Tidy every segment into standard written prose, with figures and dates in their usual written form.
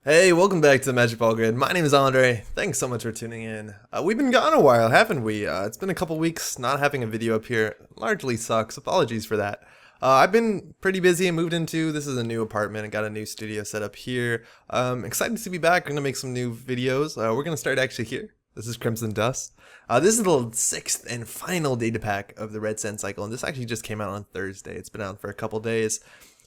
Hey, welcome back to the Magic Ball Grid. My name is Andre. Thanks so much for tuning in. We've been gone a while, haven't we? It's been a couple weeks not having a video up here. Largely sucks. Apologies for that. I've been pretty busy and moved into, this is a new apartment. I got a new studio set up here. Excited to be back. I'm going to make some new videos. We're going to start actually here. This is Crimson Dust. This is the sixth and final data pack of the Red Sand cycle, and this actually just came out on Thursday. It's been out for a couple days.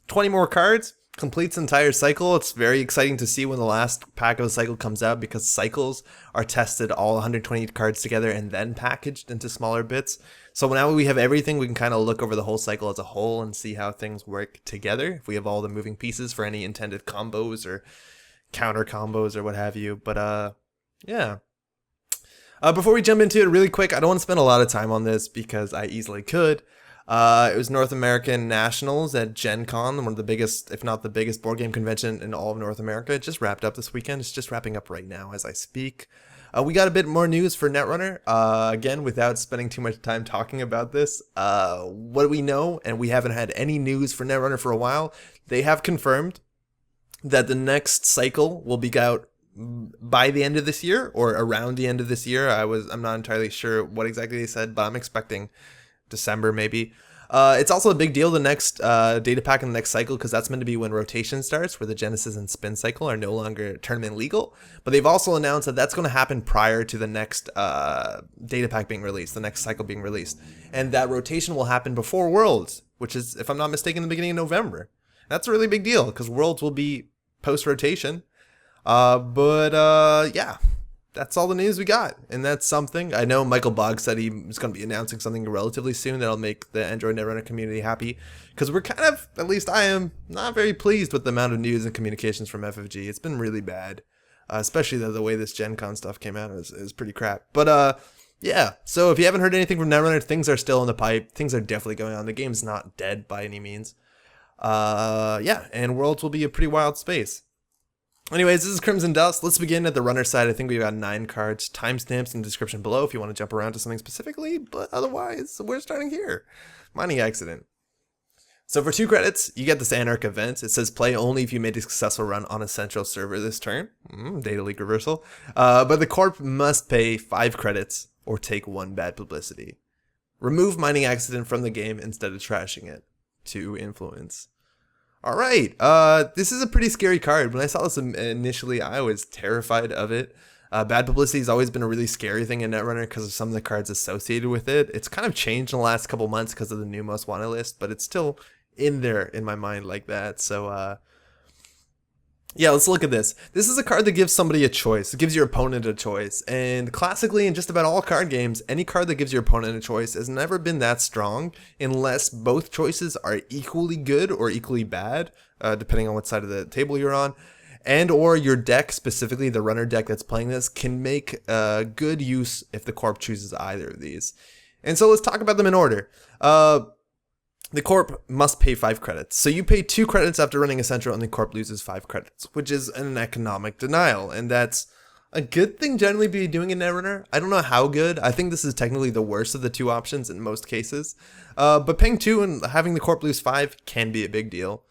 20 more cards. Completes the entire cycle. It's very exciting to see when the last pack of the cycle comes out because cycles are tested all 128 cards together and then packaged into smaller bits. So now we have everything, we can kind of look over the whole cycle as a whole and see how things work together. If we have all the moving pieces for any intended combos or counter combos or what have you. But yeah. Before we jump into it really quick, I don't want to spend a lot of time on this because I easily could. It was North American Nationals at Gen Con, one of the biggest, if not the biggest, board game convention in all of North America. It just wrapped up this weekend. It's just wrapping up right now as I speak. We got a bit more news for Netrunner. Again, without spending too much time talking about this, what do we know? And we haven't had any news for Netrunner for a while. They have confirmed that the next cycle will be out by the end of this year or around the end of this year. I'm not entirely sure what exactly they said, but I'm expecting December maybe. It's also a big deal, the next data pack in the next cycle, because that's meant to be when rotation starts, where the Genesis and Spin cycle are no longer tournament legal. But they've also announced that that's going to happen prior to the next data pack being released, the next cycle being released. And that rotation will happen before Worlds, which is, if I'm not mistaken, the beginning of November. That's a really big deal, because Worlds will be post-rotation. Yeah. That's all the news we got, and that's something. I know Michael Boggs said he was going to be announcing something relatively soon that'll make the Android Netrunner community happy, because we're kind of, at least I am, not very pleased with the amount of news and communications from FFG. It's been really bad, especially the way this Gen Con stuff came out is pretty crap. But yeah, so if you haven't heard anything from Netrunner, things are still in the pipe. Things are definitely going on. The game's not dead by any means. Yeah, and Worlds will be a pretty wild space. Anyways, this is Crimson Dust. Let's begin at the runner side. I think we've got 9 cards. Timestamps in the description below if you want to jump around to something specifically, but otherwise, we're starting here. Mining Accident. So for 2 credits, you get this Anarch event. It says play only if you made a successful run on a central server this turn. Data leak reversal. But the corp must pay 5 credits or take 1 bad publicity. Remove Mining Accident from the game instead of trashing it. 2 influence. Alright, this is a pretty scary card. When I saw this initially, I was terrified of it. Bad publicity has always been a really scary thing in Netrunner because of some of the cards associated with it. It's kind of changed in the last couple months because of the new most wanted list, but it's still in there in my mind like that. So, yeah, let's look at this. This is a card that gives somebody a choice. It gives your opponent a choice. And classically, in just about all card games, any card that gives your opponent a choice has never been that strong unless both choices are equally good or equally bad, depending on what side of the table you're on. And or your deck, specifically the runner deck that's playing this, can make good use if the corp chooses either of these. And so let's talk about them in order. The corp must pay 5 credits. So you pay 2 credits after running a central and the corp loses 5 credits, which is an economic denial. And that's a good thing generally to be doing in Netrunner. I don't know how good. I think this is technically the worst of the 2 options in most cases. But paying 2 and having the corp lose 5 can be a big deal.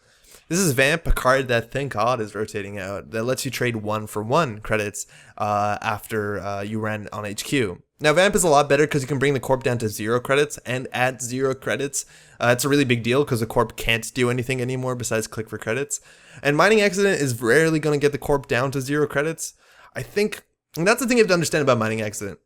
This is Vamp, a card that, thank God, is rotating out, that lets you trade 1-for-1 credits after you ran on HQ. Now, Vamp is a lot better because you can bring the corp down to 0 credits and at 0 credits. It's a really big deal because the corp can't do anything anymore besides click for credits. And Mining Accident is rarely going to get the corp down to 0 credits. I think, and that's the thing you have to understand about Mining Accident.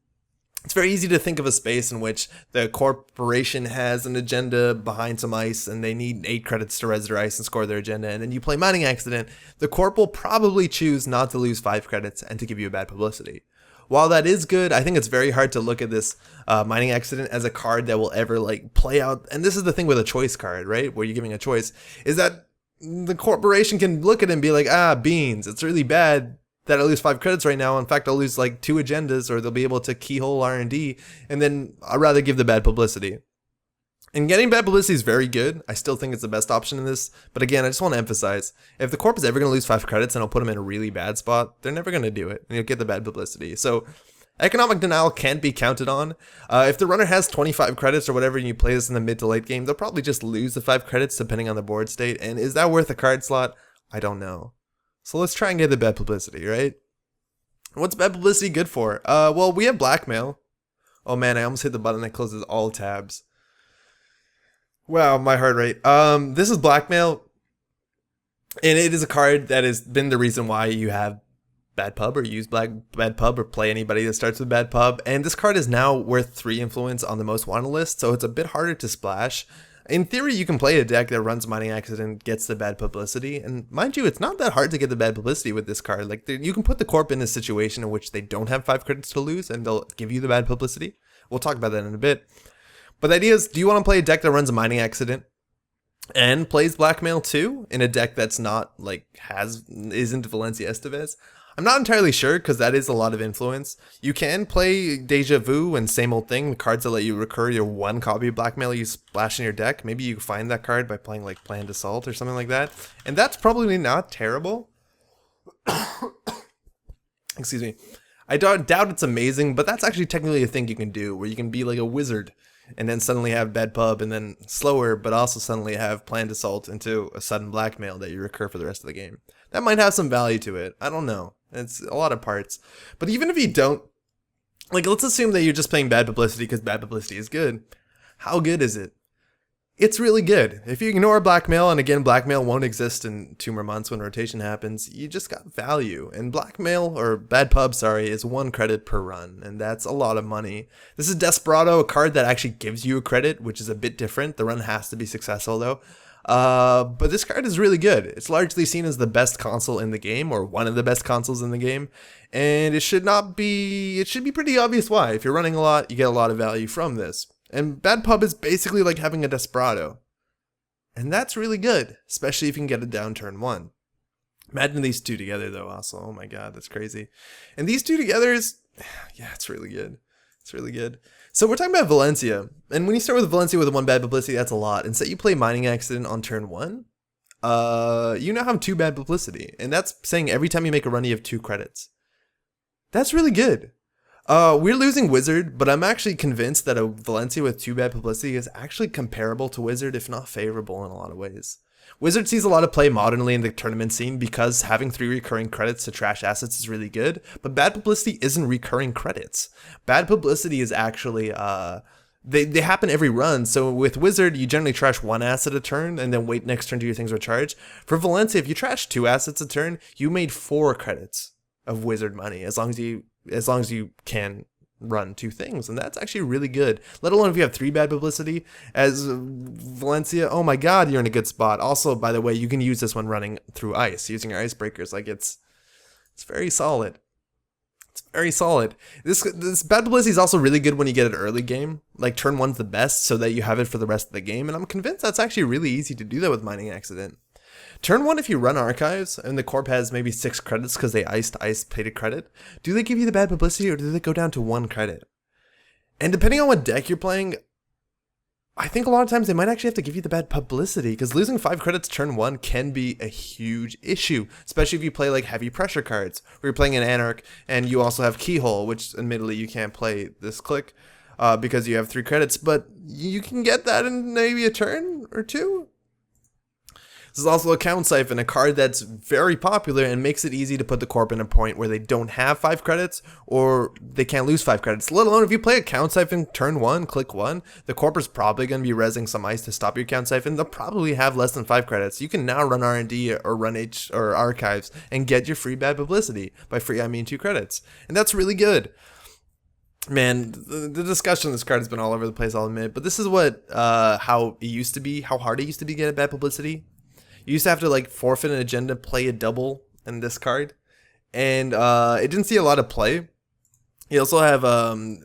It's very easy to think of a space in which the corporation has an agenda behind some ice and they need 8 credits to res their ice and score their agenda, and then you play Mining Accident. The corp will probably choose not to lose 5 credits and to give you a bad publicity. While that is good, I think it's very hard to look at this Mining Accident as a card that will ever like play out. And this is the thing with a choice card, right? Where you're giving a choice, is that the corporation can look at it and be like, beans, it's really bad that I lose 5 credits right now. In fact, I'll lose like 2 agendas, or they'll be able to keyhole R&D, and then I'd rather give the bad publicity. And getting bad publicity is very good. I still think it's the best option in this. But again, I just want to emphasize, if the corp is ever going to lose 5 credits and I'll put them in a really bad spot, they're never going to do it, and you'll get the bad publicity. So economic denial can't be counted on. If the runner has 25 credits or whatever and you play this in the mid to late game, they'll probably just lose the 5 credits depending on the board state. And is that worth a card slot? I don't know. So let's try and get the bad publicity, right? What's bad publicity good for? Well, we have blackmail. Oh man, I almost hit the button that closes all tabs. Wow, my heart rate. This is blackmail, and it is a card that has been the reason why you have bad pub or use bad pub or play anybody that starts with bad pub. And this card is now worth 3 influence on the most wanted list, so it's a bit harder to splash. In theory, you can play a deck that runs Mining Accident, gets the bad publicity, and mind you, it's not that hard to get the bad publicity with this card. Like, you can put the Corp in a situation in which they don't have 5 credits to lose, and they'll give you the bad publicity. We'll talk about that in a bit. But the idea is, do you want to play a deck that runs a Mining Accident and plays Blackmail too, in a deck that's not, like, isn't Valencia Estevez? I'm not entirely sure, because that is a lot of influence. You can play Deja Vu and Same Old Thing, the cards that let you recur your 1 copy of Blackmail you splash in your deck. Maybe you find that card by playing like Planned Assault or something like that. And that's probably not terrible. Excuse me. I doubt it's amazing, but that's actually technically a thing you can do, where you can be like a wizard and then suddenly have bad pub and then slower, but also suddenly have Planned Assault into a sudden Blackmail that you recur for the rest of the game. That might have some value to it. I don't know. It's a lot of parts. But even if you don't, like, let's assume that you're just playing bad publicity because bad publicity is good. How good is it? It's really good. If you ignore Blackmail, and again, Blackmail won't exist in 2 more months when rotation happens, you just got value. And Blackmail, or bad pub, sorry, is 1 credit per run, and that's a lot of money. This is Desperado, a card that actually gives you a credit, which is a bit different. The run has to be successful, though. But this card is really good. It's largely seen as the best console in the game, or one of the best consoles in the game, and it should be pretty obvious why. If you're running a lot, you get a lot of value from this. And bad pub is basically like having a Desperado, and that's really good, especially if you can get it down turn 1. Imagine these 2 together though. Also, oh my god, that's crazy. And these 2 together is, yeah, it's really good. It's really good. So we're talking about Valencia, and when you start with Valencia with 1 bad publicity, that's a lot. And say you play Mining Accident on turn 1, you now have 2 bad publicity, and that's saying every time you make a run you have 2 credits. That's really good. We're losing Wizard, but I'm actually convinced that a Valencia with 2 bad publicity is actually comparable to Wizard, if not favorable in a lot of ways. Wizard sees a lot of play modernly in the tournament scene because having 3 recurring credits to trash assets is really good, but bad publicity isn't recurring credits. Bad publicity is actually, they happen every run, so with Wizard, you generally trash 1 asset a turn and then wait next turn to your things recharge. For Valencia, if you trash 2 assets a turn, you made 4 credits of Wizard money, as long as you can run 2 things, and that's actually really good, let alone if you have 3 bad publicity as Valencia. Oh my god, you're in a good spot. Also, by the way, you can use this one running through ice, using your icebreakers. Like, it's very solid. It's very solid. This bad publicity is also really good when you get it early game, like turn 1's the best, so that you have it for the rest of the game, and I'm convinced that's actually really easy to do that with Mining Accident. Turn 1, if you run Archives, and the Corp has maybe 6 credits because they iced paid a credit, do they give you the bad publicity or do they go down to 1 credit? And depending on what deck you're playing, I think a lot of times they might actually have to give you the bad publicity, because losing 5 credits turn 1 can be a huge issue, especially if you play like heavy pressure cards, where you're playing an Anarch, and you also have Keyhole, which admittedly you can't play this click because you have 3 credits, but you can get that in maybe a turn or 2. This is also a Count Siphon, a card that's very popular and makes it easy to put the Corp in a point where they don't have 5 credits or they can't lose 5 credits. Let alone if you play a Count Siphon turn 1, click 1, the Corp is probably going to be rezzing some ice to stop your Count Siphon. They'll probably have less than 5 credits. You can now run R&D or run or Archives and get your free bad publicity. By free, I mean 2 credits. And that's really good. Man, the discussion on this card has been all over the place, I'll admit. But this is what, how it used to be, how hard it used to be to get a bad publicity. You used to have to like forfeit an agenda, play a double in this card, and it didn't see a lot of play. You also have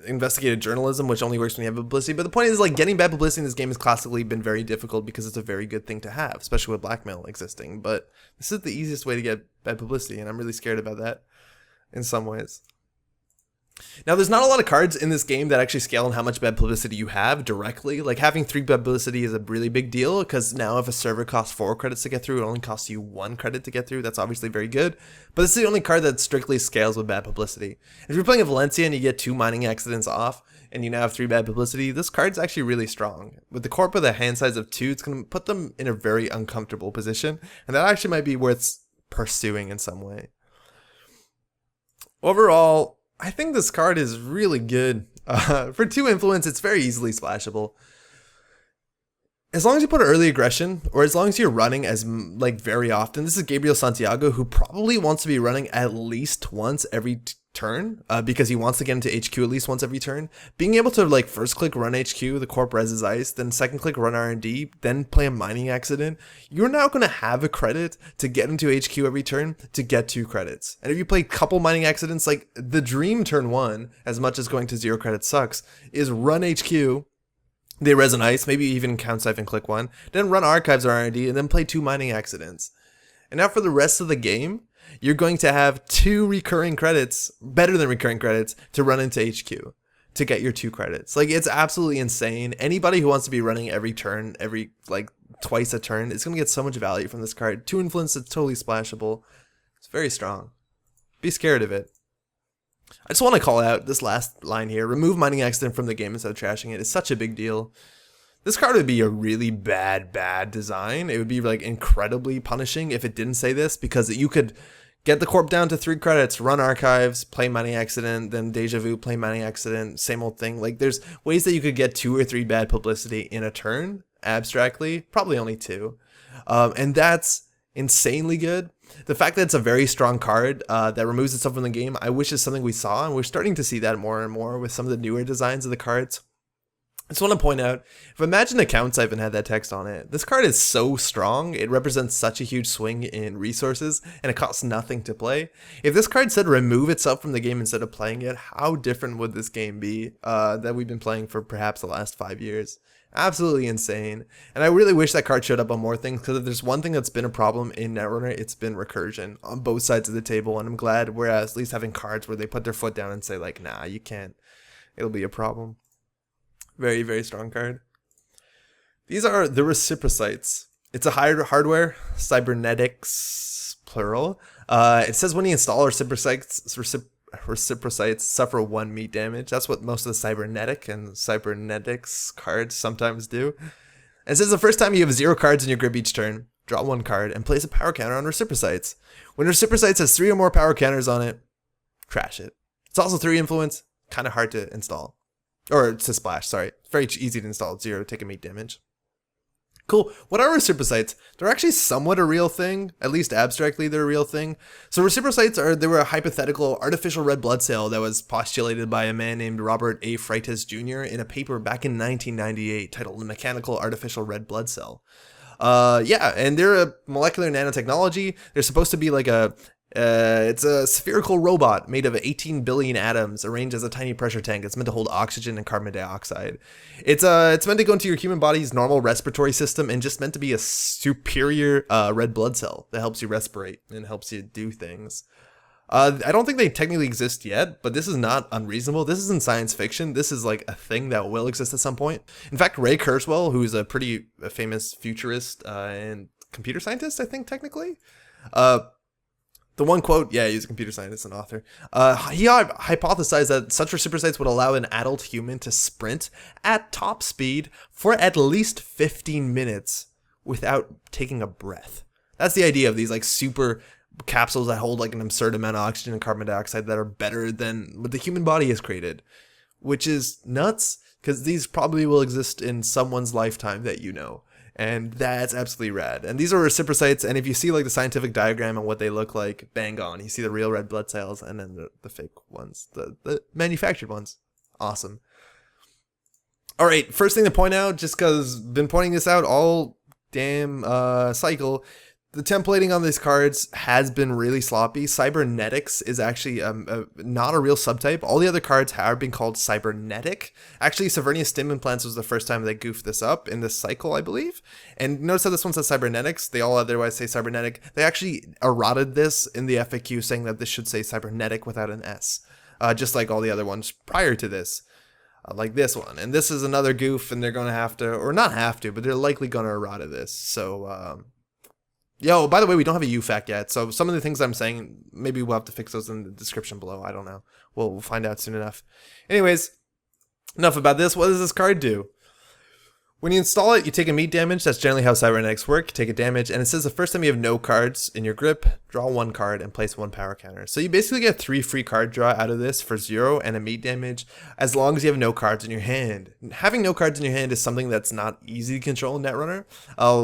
investigative journalism, which only works when you have publicity. But the point is, like, getting bad publicity in this game has classically been very difficult because it's a very good thing to have, especially with blackmail existing. But this is the easiest way to get bad publicity, and I'm really scared about that in some ways. Now, there's not a lot of cards in this game that actually scale on how much bad publicity you have directly. Like, having 3 bad publicity is a really big deal, because now if a server costs 4 credits to get through, it only costs you 1 credit to get through. That's obviously very good, but this is the only card that strictly scales with bad publicity. If you're playing a Valencia and you get 2 Mining Accidents off, and you now have 3 bad publicity, this card's actually really strong. With the Corp with a hand size of 2, it's going to put them in a very uncomfortable position, and that actually might be worth pursuing in some way. Overall, I think this card is really good. For 2 influence, it's very easily splashable. As long as you put early aggression, or as long as you're running as like very often, this is Gabriel Santiago, who probably wants to be running at least once every turn, because he wants to get into HQ at least once every turn. Being able to like first click run HQ, the Corp reses ice, then second click run R&D, then play a mining accident, you're now going to have a credit to get into HQ every turn to get 2 credits. And if you play a couple mining accidents, like the dream turn 1, as much as going to 0 credits sucks, is run HQ, they res an ice, maybe even count siphon click 1, then run archives or R&D, and then play 2 mining accidents. And now for the rest of the game, you're going to have 2 recurring credits, better than recurring credits, to run into HQ to get your 2 credits. Like, it's absolutely insane. Anybody who wants to be running every turn, like twice a turn, is going to get so much value from this card. 2 influence, it's totally splashable. It's very strong. Be scared of it. I just want to call out this last line here. Remove mining accident from the game instead of trashing it. It's such a big deal. This card would be a really bad design. It would be like incredibly punishing if it didn't say this, because you could get the Corp down to 3 credits, run archives, play mining accident, then deja vu, play mining accident, same old thing. Like, there's ways that you could get 2 or 3 bad publicity in a turn, abstractly, probably only 2. And that's insanely good. The fact that it's a very strong card that removes itself from the game, I wish is something we saw, and we're starting to see that more and more with some of the newer designs of the cards. I just want to point out, if Imagine Accounts even had that text on it, this card is so strong, it represents such a huge swing in resources, and it costs nothing to play. If this card said remove itself from the game instead of playing it, how different would this game be that we've been playing for perhaps the last 5 years? Absolutely insane. And I really wish that card showed up on more things, because if there's one thing that's been a problem in Netrunner, it's been recursion on both sides of the table, and I'm glad we're at least having cards where they put their foot down and say like, nah, you can't. It'll be a problem. Very, very strong card. These are the Resiprocytes. It's a hardware, cybernetics, plural. It says when you install Resiprocytes suffer 1 meat damage. That's what most of the cybernetic and cybernetics cards sometimes do. And it says the first time you have 0 cards in your grip each turn, draw 1 card and place a power counter on Resiprocytes. When Resiprocytes has 3 or more power counters on it, trash it. It's also 3 influence, kind of hard to install. Or to splash, sorry. Very easy to install. 0, take a meat damage. Cool. What are Resiprocytes? They're actually somewhat a real thing. At least abstractly, they're a real thing. So Resiprocytes they were a hypothetical artificial red blood cell that was postulated by a man named Robert A. Freitas Jr. in a paper back in 1998 titled The Mechanical Artificial Red Blood Cell. Yeah, and they're a molecular nanotechnology. They're supposed to be like it's a spherical robot made of 18 billion atoms arranged as a tiny pressure tank. It's meant to hold oxygen and carbon dioxide. It's meant to go into your human body's normal respiratory system and just meant to be a superior red blood cell that helps you respirate and helps you do things. I don't think they technically exist yet, but this is not unreasonable. This isn't science fiction. This is like a thing that will exist at some point. In fact, Ray Kurzweil, who's a pretty famous futurist and computer scientist, I think technically, the one quote, yeah, he's a computer scientist and author. He hypothesized that such Resiprocytes would allow an adult human to sprint at top speed for at least 15 minutes without taking a breath. That's the idea of these like super capsules that hold like an absurd amount of oxygen and carbon dioxide that are better than what the human body has created, which is nuts because these probably will exist in someone's lifetime that you know. And that's absolutely rad. And these are Resiprocytes, and if you see like the scientific diagram and what they look like, bang on. You see the real red blood cells and then the fake ones, the manufactured ones. Awesome. All right, first thing to point out, just because I've been pointing this out all damn cycle, the templating on these cards has been really sloppy. Cybernetics is actually not a real subtype. All the other cards have been called cybernetic. Actually, Savernius Stim Implants was the first time they goofed this up in this cycle, I believe. And notice how this one says cybernetics. They all otherwise say cybernetic. They actually errated this in the FAQ, saying that this should say cybernetic without an S, just like all the other ones prior to this. Like this one. And this is another goof, and they're going to have to, or not have to, but they're likely going to errata this. So, yo, by the way, we don't have a UFAQ yet, so some of the things I'm saying, maybe we'll have to fix those in the description below. I don't know. We'll find out soon enough. Anyways, enough about this. What does this card do? When you install it, you take a meat damage. That's generally how cybernetics work. You take a damage, and it says the first time you have no cards in your grip, draw 1 card and place 1 power counter. So you basically get 3 free card draw out of this for 0 and a meat damage, as long as you have no cards in your hand. Having no cards in your hand is something that's not easy to control in Netrunner.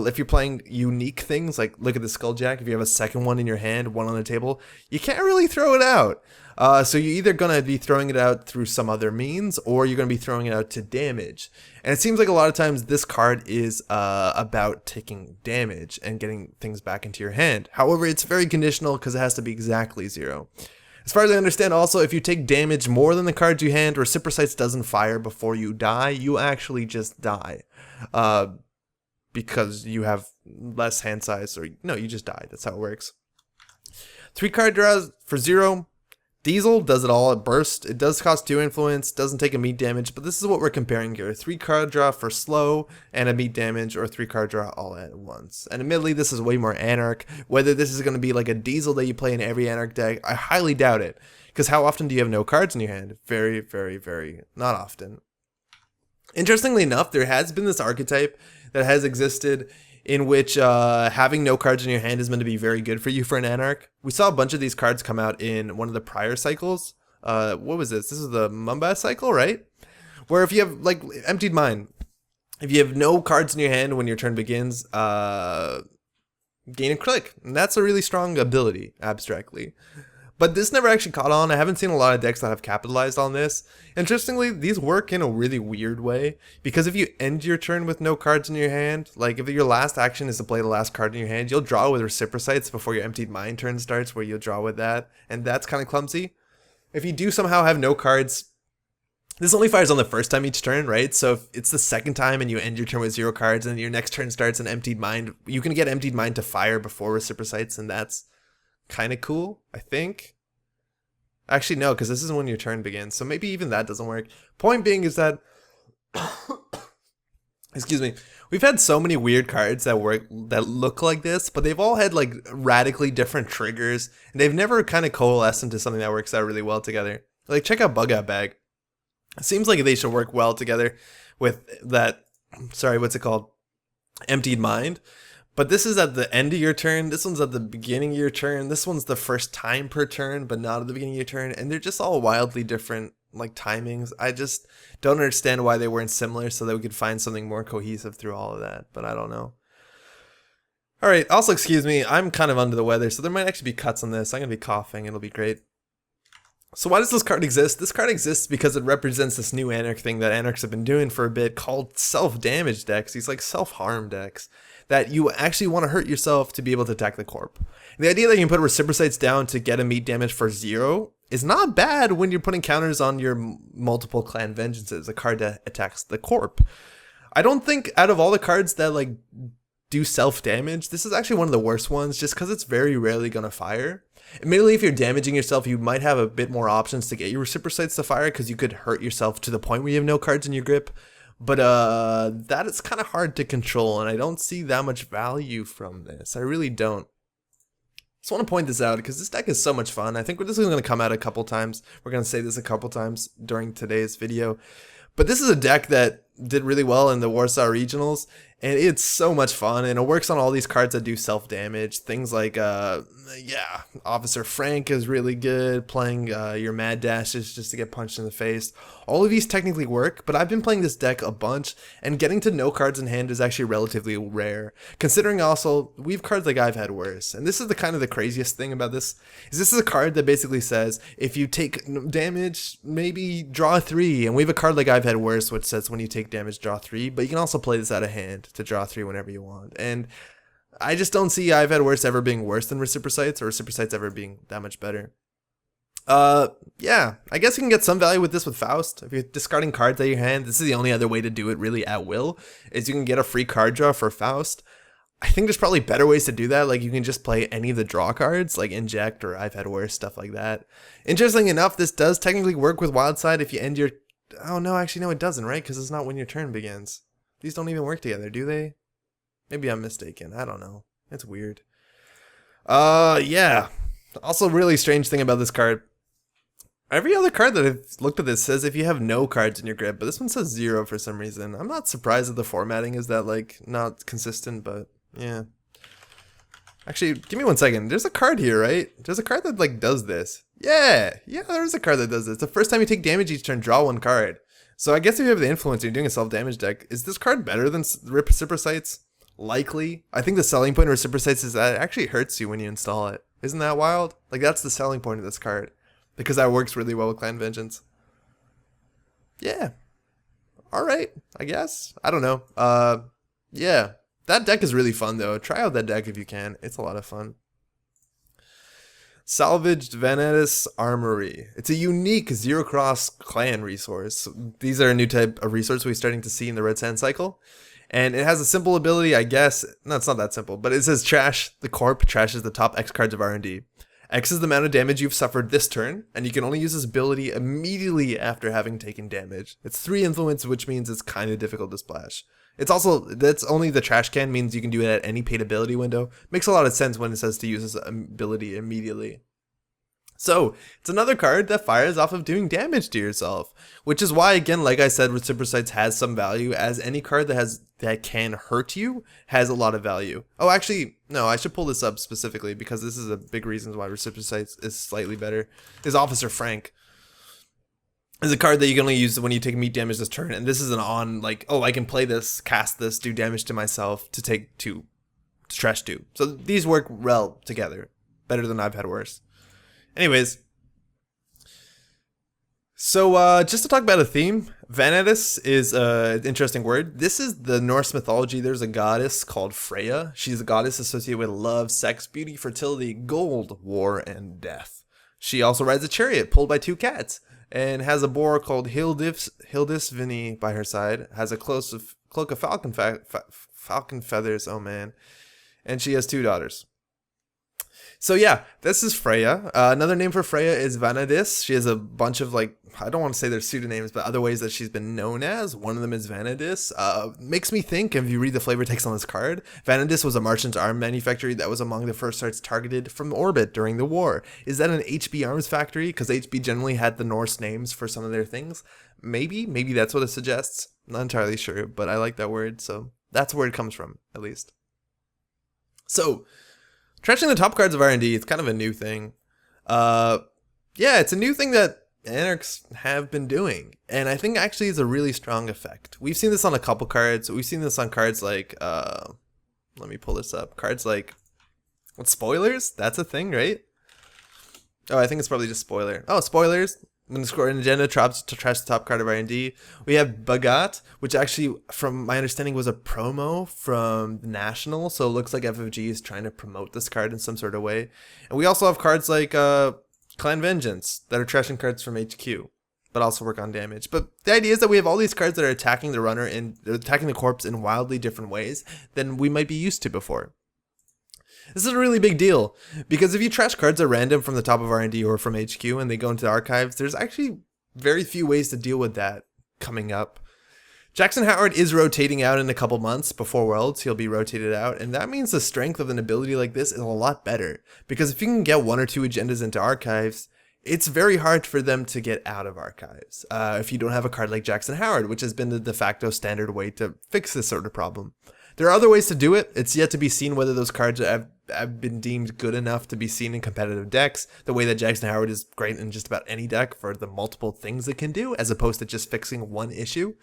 If you're playing unique things, like look at the Skulljack, if you have a second one in your hand, one on the table, you can't really throw it out. So you're either going to be throwing it out through some other means, or you're going to be throwing it out to damage. And it seems like a lot of times this card is about taking damage and getting things back into your hand. However, it's very conditional because it has to be exactly 0. As far as I understand, also, if you take damage more than the cards you hand, Resiprocytes doesn't fire before you die. You actually just die. Because you have less hand size, or no, you just die. That's how it works. 3 card draws for 0. Diesel does it all at burst. It does cost 2 influence, doesn't take a meat damage, but this is what we're comparing here. 3 card draw for slow and a meat damage, or 3 card draw all at once. And admittedly, this is way more Anarch. Whether this is going to be like a Diesel that you play in every Anarch deck, I highly doubt it. Because how often do you have no cards in your hand? Very, very, very not often. Interestingly enough, there has been this archetype that has existed in which having no cards in your hand is meant to be very good for you for an Anarch. We saw a bunch of these cards come out in one of the prior cycles. What was this? This is the Mumba cycle, right? Where if you have, like, Emptied Mind, if you have no cards in your hand when your turn begins, gain a click. And that's a really strong ability, abstractly. But this never actually caught on. I haven't seen a lot of decks that have capitalized on this. Interestingly, these work in a really weird way, because if you end your turn with no cards in your hand, like if your last action is to play the last card in your hand, you'll draw with Resiprocytes before your Emptied Mind turn starts, where you'll draw with that, and that's kind of clumsy. If you do somehow have no cards, this only fires on the first time each turn, right? So if it's the second time and you end your turn with 0 cards, and your next turn starts an Emptied Mind, you can get Emptied Mind to fire before Resiprocytes, and that's kind of cool, I think. Actually, no, because this is when your turn begins, so maybe even that doesn't work. Point being is that, excuse me, we've had so many weird cards that work, that look like this, but they've all had like radically different triggers, and they've never kind of coalesced into something that works out really well together. Like, check out Bug Out Bag. It seems like they should work well together with that, sorry, what's it called? Emptied Mind. But this is at the end of your turn, this one's at the beginning of your turn, this one's the first time per turn, but not at the beginning of your turn, and they're just all wildly different, like, timings. I just don't understand why they weren't similar, so that we could find something more cohesive through all of that, but I don't know. Alright, also excuse me, I'm kind of under the weather, so there might actually be cuts on this. I'm going to be coughing, it'll be great. So why does this card exist? This card exists because it represents this new Anarch thing that Anarchs have been doing for a bit, called self-damage decks, these like self-harm decks, that you actually want to hurt yourself to be able to attack the corp. And the idea that you can put Resiprocytes down to get a meat damage for 0 is not bad when you're putting counters on your multiple clan vengeances, a card that attacks the corp. I don't think out of all the cards that like do self-damage, this is actually one of the worst ones, just because it's very rarely going to fire. Admittedly, if you're damaging yourself, you might have a bit more options to get your Resiprocytes to fire, because you could hurt yourself to the point where you have no cards in your grip. But that is kind of hard to control, and I don't see that much value from this. I really don't. Just want to point this out because this deck is so much fun. I think this is going to come out a couple times. We're going to say this a couple times during today's video. But this is a deck that did really well in the Warsaw Regionals, and it's so much fun, and it works on all these cards that do self-damage. Things like, yeah, Officer Frank is really good, playing your Mad Dashes just to get punched in the face. All of these technically work, but I've been playing this deck a bunch, and getting to no cards in hand is actually relatively rare, considering also, we have cards like I've had worse. And this is the kind of the craziest thing about this, is this is a card that basically says, if you take damage, maybe draw 3, and we have a card like I've had worse, which says when you take damage, draw 3, but you can also play this out of hand to draw 3 whenever you want. And I just don't see I've had worse ever being worse than Resiprocytes, or Resiprocytes ever being that much better. Yeah, I guess you can get some value with this with Faust. If you're discarding cards out of your hand, this is the only other way to do it really at will, is you can get a free card draw for Faust. I think there's probably better ways to do that, like you can just play any of the draw cards, like Inject or I've Had Worse, stuff like that. Interestingly enough, this does technically work with Wildside if you end your... Oh no, actually no it doesn't, right? Because it's not when your turn begins. These don't even work together, do they? Maybe I'm mistaken, I don't know. It's weird. Yeah. Also really strange thing about this card. Every other card that I've looked at this says if you have no cards in your grip, but this one says 0 for some reason. I'm not surprised that the formatting is that, like, not consistent, but yeah. Actually, give me 1 second. There's a card here, right? There's a card that, like, does this. Yeah, there's a card that does this. The first time you take damage each turn, draw 1 card. So I guess if you have the influence and you're doing a self-damage deck, is this card better than Resiprocytes? Likely. I think the selling point of Resiprocytes is that it actually hurts you when you install it. Isn't that wild? Like, that's the selling point of this card. Because that works really well with Clan Vengeance. Yeah. Alright, I guess. I don't know. Yeah. That deck is really fun, though. Try out that deck if you can. It's a lot of fun. Salvaged Vanadis Armory. It's a unique zero-cross clan resource. These are a new type of resource we're starting to see in the Red Sand cycle. And it has a simple ability, I guess. No, it's not that simple. But it says trash the corp, trashes the top X cards of R&D. X is the amount of damage you've suffered this turn, and you can only use this ability immediately after having taken damage. It's 3 influence, which means it's kind of difficult to splash. It's also, that's only the trash can, means you can do it at any paid ability window. Makes a lot of sense when it says to use this ability immediately. So, it's another card that fires off of doing damage to yourself, which is why, again, like I said, Resiprocytes has some value, as any card that can hurt you has a lot of value. Oh, actually, no, I should pull this up specifically, because this is a big reason why Resiprocytes is slightly better. Is Officer Frank. Is a card that you can only use when you take meat damage this turn, and this is an on, like, oh, I can play this, cast this, do damage to myself to take 2, to trash 2. So these work well together, better than I've had worse. Anyways, so just to talk about a theme, Vanadis is an interesting word. This is the Norse mythology. There's a goddess called Freya. She's a goddess associated with love, sex, beauty, fertility, gold, war, and death. She also rides a chariot pulled by 2 cats and has a boar called Hildisvini by her side. Has a cloak of falcon feathers, oh man. And she has 2 daughters. So yeah, this is Freya. Another name for Freya is Vanadis. She has a bunch of, like, I don't want to say they're pseudonyms, but other ways that she's been known as. One of them is Vanadis. Makes me think, if you read the flavor text on this card, Vanadis was a Martian's arm manufactory that was among the first starts targeted from orbit during the war. Is that an HB arms factory? Because HB generally had the Norse names for some of their things. Maybe that's what it suggests. Not entirely sure, but I like that word, so that's where it comes from, at least. So, trashing the top cards of R&D, it's kind of a new thing. Yeah, it's a new thing that Anarchs have been doing. And I think actually it's a really strong effect. We've seen this on a couple cards. We've seen this on cards like, let me pull this up. Cards like, what, spoilers? That's a thing, right? Oh, I think it's probably just spoiler. Oh, spoilers. When the score an agenda drops to trash the top card of R&D. We have Bagat, which actually, from my understanding, was a promo from National. So it looks like FFG is trying to promote this card in some sort of way. And we also have cards like Clan Vengeance that are trashing cards from HQ, but also work on damage. But the idea is that we have all these cards that are attacking the runner and attacking the corpse in wildly different ways than we might be used to before. This is a really big deal, because if you trash cards at random from the top of R&D or from HQ and they go into the archives, there's actually very few ways to deal with that coming up. Jackson Howard is rotating out in a couple months before Worlds. He'll be rotated out, and that means the strength of an ability like this is a lot better, because if you can get 1 or 2 agendas into archives, it's very hard for them to get out of archives if you don't have a card like Jackson Howard, which has been the de facto standard way to fix this sort of problem. There are other ways to do it. It's yet to be seen whether those cards have been deemed good enough to be seen in competitive decks, the way that Jackson Howard is great in just about any deck for the multiple things it can do, as opposed to just fixing one issue.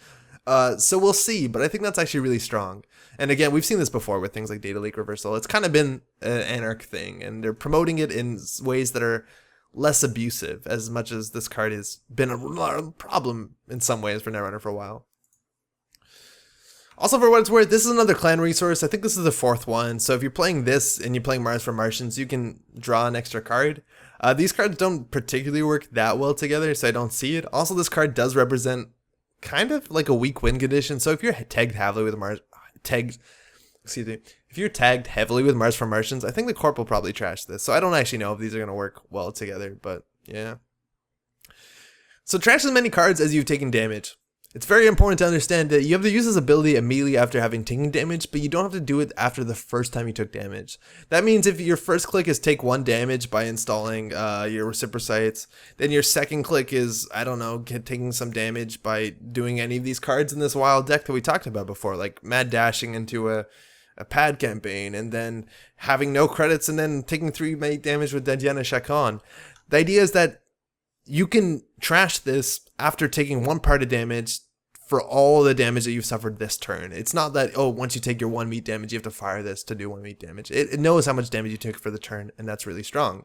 So we'll see, but I think that's actually really strong. And again, we've seen this before with things like Data Leak Reversal. It's kind of been an Anarch thing, and they're promoting it in ways that are less abusive, as much as this card has been a problem in some ways for Netrunner for a while. Also, for what it's worth, this is another clan resource. I think this is the 4th one. So if you're playing this and you're playing Mars for Martians, you can draw an extra card. These cards don't particularly work that well together, so I don't see it. Also, this card does represent kind of like a weak win condition. So if you're tagged heavily with if you're tagged heavily with Mars for Martians, I think the Corp will probably trash this. So I don't actually know if these are going to work well together, but yeah. So trash as many cards as you've taken damage. It's very important to understand that you have to use this ability immediately after having taken damage, but you don't have to do it after the first time you took damage. That means if your first click is take 1 damage by installing your Resiprocytes, then your second click is, I don't know, taking some damage by doing any of these cards in this wild deck that we talked about before, like mad dashing into a pad campaign, and then having no credits, and then taking 3 damage with Dediana Shakon. The idea is that you can trash this after taking 1 part of damage for all the damage that you've suffered this turn. It's not that, oh, once you take your 1 meat damage, you have to fire this to do 1 meat damage. It knows how much damage you took for the turn, and that's really strong.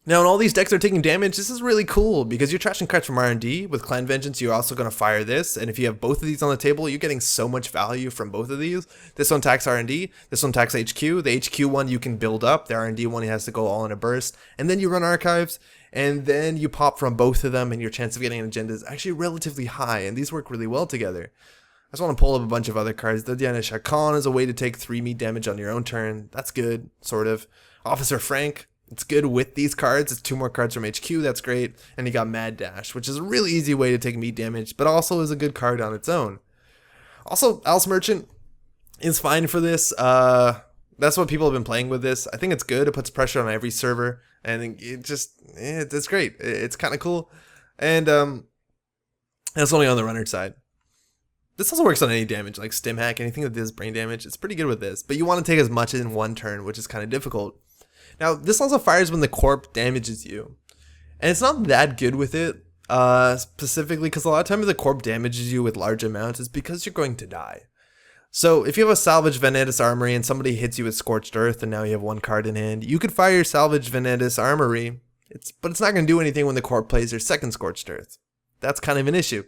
Now, when all these decks are taking damage, this is really cool because you're trashing cards from R&D. With Clan Vengeance, you're also going to fire this, and if you have both of these on the table, you're getting so much value from both of these. This one attacks R&D, this one attacks HQ. The HQ one you can build up, the R&D one has to go all in a burst, and then you run archives, and then you pop from both of them, and your chance of getting an agenda is actually relatively high, and these work really well together. I just want to pull up a bunch of other cards. The Diana Shakon is a way to take 3 meat damage on your own turn. That's good, sort of. Officer Frank, it's good with these cards. It's 2 more cards from HQ, that's great. And you got Mad Dash, which is a really easy way to take meat damage, but also is a good card on its own. Also, Alice Merchant is fine for this. That's what people have been playing with this. I think it's good. It puts pressure on every server, and it's great. It's kind of cool. And that's only on the runner side. This also works on any damage, like Stim Hack, anything that does brain damage. It's pretty good with this, but you want to take as much in 1 turn, which is kind of difficult. Now, this also fires when the corp damages you, and it's not that good with it, specifically because a lot of times the corp damages you with large amounts is because you're going to die. So if you have a Salvaged Vanadis Armory and somebody hits you with Scorched Earth and now you have 1 card in hand, you could fire your Salvaged Vanadis Armory, but it's not going to do anything when the corp plays their second Scorched Earth. That's kind of an issue.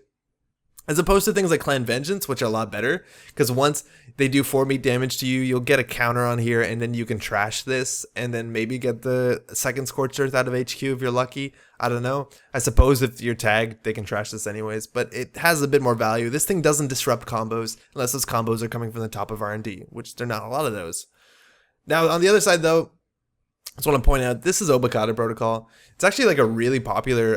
As opposed to things like Clan Vengeance, which are a lot better, because once they do 4 meat damage to you, you'll get a counter on here, and then you can trash this, and then maybe get the second Scorched Earth out of HQ if you're lucky. I don't know. I suppose if you're tagged, they can trash this anyways, but it has a bit more value. This thing doesn't disrupt combos, unless those combos are coming from the top of R&D, which there are not a lot of those. Now, on the other side, though, I just want to point out, this is Aumakua Protocol. It's actually like a really popular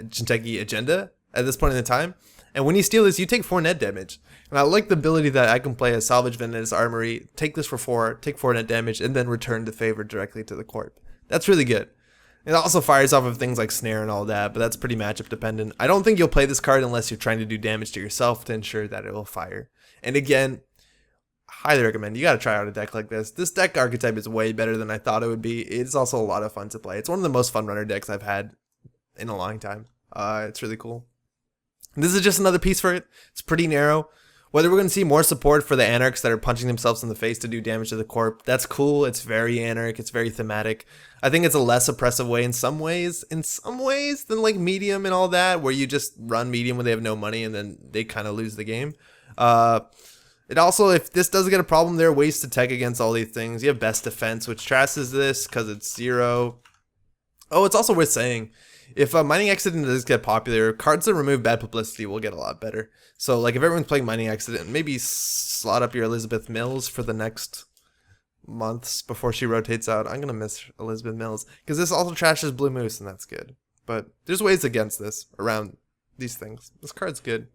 Jinteki agenda at this point in the time. And when you steal this, you take 4 net damage. And I like the ability that I can play a Salvaged Vanadis Armory, take this for 4, take 4 net damage, and then return the favor directly to the corp. That's really good. It also fires off of things like Snare and all that, but that's pretty matchup dependent. I don't think you'll play this card unless you're trying to do damage to yourself to ensure that it will fire. And again, highly recommend. You got to try out a deck like this. This deck archetype is way better than I thought it would be. It's also a lot of fun to play. It's one of the most fun runner decks I've had in a long time. It's really cool. This is just another piece for it. It's pretty narrow. Whether we're going to see more support for the Anarchs that are punching themselves in the face to do damage to the corp, that's cool. It's very Anarch. It's very thematic. I think it's a less oppressive way in some ways than like medium and all that, where you just run medium when they have no money and then they kind of lose the game. It also, if this does get a problem, there are ways to tech against all these things. You have Best Defense, which trashes this because it's 0. Oh, it's also worth saying, if a Mining Accident does get popular, cards that remove bad publicity will get a lot better. So, like, if everyone's playing Mining Accident, maybe slot up your Elizabeth Mills for the next months before she rotates out. I'm going to miss Elizabeth Mills, because this also trashes Blue Moose, and that's good. But there's ways against this, around these things. This card's good.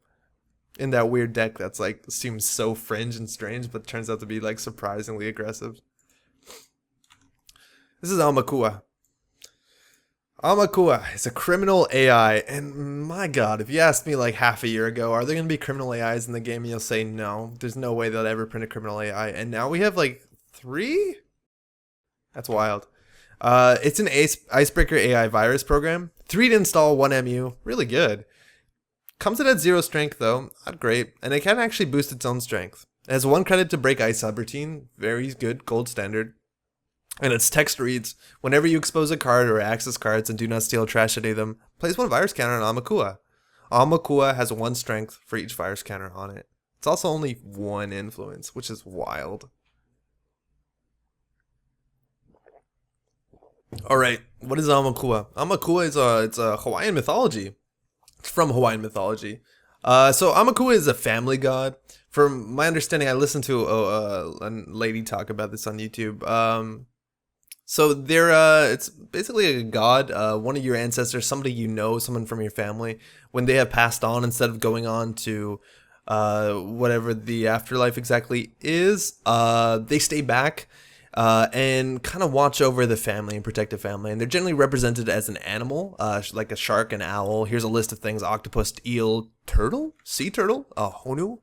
In that weird deck that's, like, seems so fringe and strange, but turns out to be, like, surprisingly aggressive. This is Aumakua. Aumakua is a criminal AI, and my god, if you asked me like half a year ago, are there going to be criminal AIs in the game, and you'll say no, there's no way they'll ever print a criminal AI, and now we have like 3? That's wild. It's an Icebreaker AI virus program, 3 to install, 1 MU, really good. Comes in at 0 strength though, not great, and it can actually boost its own strength. It has 1 credit to break ice subroutine, very good, gold standard. And its text reads, whenever you expose a card or access cards and do not steal or trash any of them, place 1 virus counter on Aumakua. Aumakua has 1 strength for each virus counter on it. It's also only 1 influence, which is wild. Alright, what is Aumakua? Aumakua is it's a Hawaiian mythology. It's from Hawaiian mythology. So Aumakua is a family god. From my understanding, I listened to a lady talk about this on YouTube. So they're it's basically a god, one of your ancestors, somebody you know, someone from your family. When they have passed on, instead of going on to whatever the afterlife exactly is, they stay back and kind of watch over the family and protect the family. And they're generally represented as an animal, like a shark, an owl. Here's a list of things: octopus, eel, turtle, sea turtle, a honu.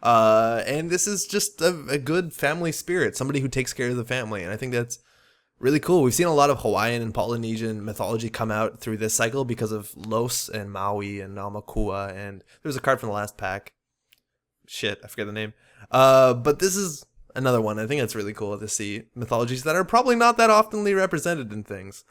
And this is just a good family spirit, somebody who takes care of the family. And I think that's really cool. We've seen a lot of Hawaiian and Polynesian mythology come out through this cycle because of Los and Maui and Aumakua, and there's a card from the last pack. Shit, I forget the name. But this is another one. I think it's really cool to see mythologies that are probably not that oftenly represented in things.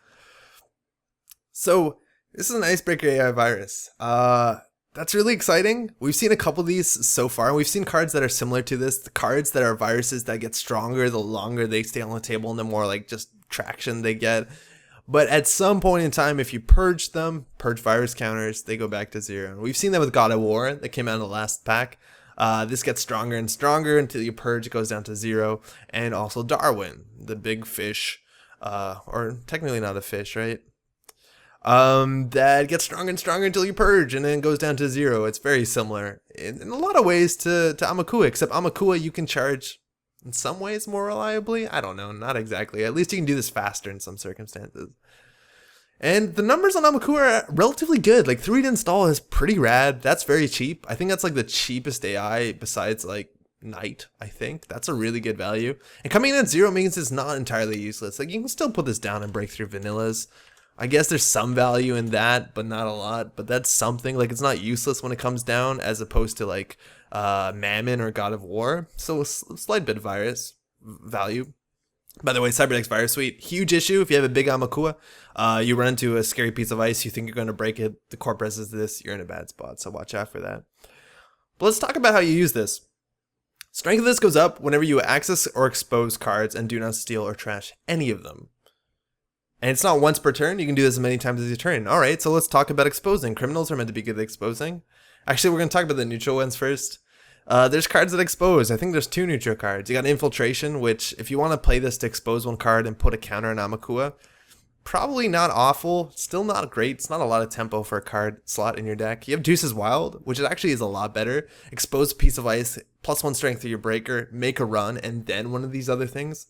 So this is an Icebreaker AI virus. That's really exciting. We've seen a couple of these so far, and we've seen cards that are similar to this. The cards that are viruses that get stronger the longer they stay on the table, and the more like just traction they get. But at some point in time, if you purge them, purge virus counters, they go back to 0. We've seen that with God of War that came out in the last pack. This gets stronger and stronger until you purge, it goes down to 0. And also Darwin, the big fish, or technically not a fish, right? That gets stronger and stronger until you purge, and then goes down to 0. It's very similar in a lot of ways to Aumakua, except Aumakua you can charge in some ways more reliably. I don't know, not exactly. At least you can do this faster in some circumstances. And the numbers on Aumakua are relatively good. Like 3 to install is pretty rad. That's very cheap. I think that's like the cheapest AI besides like Knight, I think. That's a really good value. And coming in at 0 means it's not entirely useless. Like you can still put this down and break through vanillas. I guess there's some value in that, but not a lot. But that's something. Like it's not useless when it comes down, as opposed to like Mammon or God of War. So a slight bit of virus value. By the way, Cyberdeck's Virus Suite, huge issue if you have a big Aumakua. You run into a scary piece of ice, you think you're going to break it, the core presses this, you're in a bad spot, so watch out for that. But let's talk about how you use this. Strength of this goes up whenever you access or expose cards and do not steal or trash any of them. And it's not once per turn, you can do this as many times as your turn. Alright, so let's talk about exposing. Criminals are meant to be good at exposing. Actually, we're going to talk about the neutral ones first. There's cards that expose. I think there's 2 neutral cards. You got Infiltration, which if you want to play this to expose one card and put a counter on Aumakua, probably not awful. Still not great. It's not a lot of tempo for a card slot in your deck. You have Deuce's Wild, which actually is a lot better. Expose a piece of ice, +1 strength to your breaker, make a run, and then one of these other things.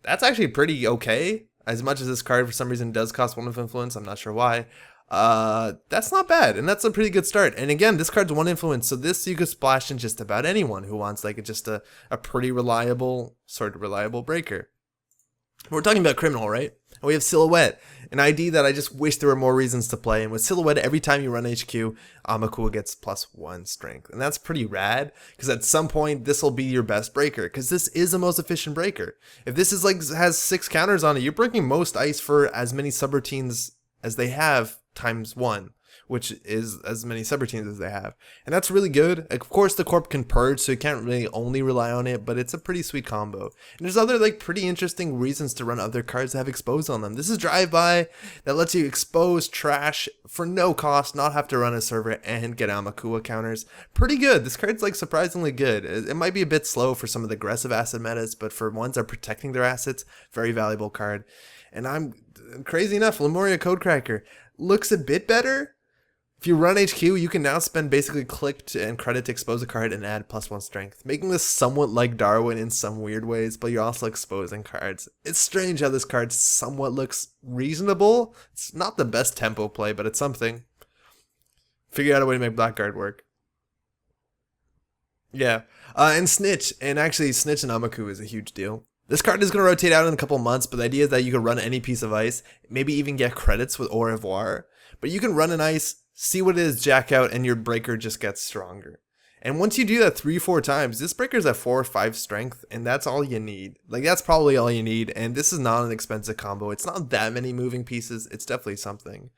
That's actually pretty okay. As much as this card for some reason does cost 1 of influence, I'm not sure why. That's not bad, and that's a pretty good start. And again, this card's 1 influence, so this you could splash in just about anyone who wants like just a pretty reliable, sort of reliable breaker. We're talking about criminal, right? And we have Silhouette, an ID that I just wish there were more reasons to play. And with Silhouette, every time you run HQ, Aumakua gets +1 strength. And that's pretty rad, because at some point, this will be your best breaker, because this is the most efficient breaker. If this is like has 6 counters on it, you're breaking most ice for as many subroutines as they have ×1, which is as many subroutines as they have. And that's really good. Of course, the corp can purge, so you can't really only rely on it, but it's a pretty sweet combo. And there's other like pretty interesting reasons to run other cards that have expose on them. This is Drive-By that lets you expose trash for no cost, not have to run a server and get Aumakua counters. Pretty good. This card's like surprisingly good. It might be a bit slow for some of the aggressive asset metas, but for ones that are protecting their assets, very valuable card. And I'm crazy enough, Lemuria Codecracker looks a bit better. If you run HQ, you can now spend basically click and credit to expose a card and add +1 strength, making this somewhat like Darwin in some weird ways, but you're also exposing cards. It's strange how this card somewhat looks reasonable. It's not the best tempo play, but it's something. Figure out a way to make Blackguard work. Yeah. And Snitch, and actually Snitch and Aumakua is a huge deal. This card is going to rotate out in a couple months, but the idea is that you can run any piece of ice, maybe even get credits with Au revoir. But you can run an ice, see what it is, jack out, and your breaker just gets stronger. And once you do that 3-4 times, this breaker's at 4 or 5 strength, and that's all you need. Like, that's probably all you need, and this is not an expensive combo. It's not that many moving pieces. It's definitely something.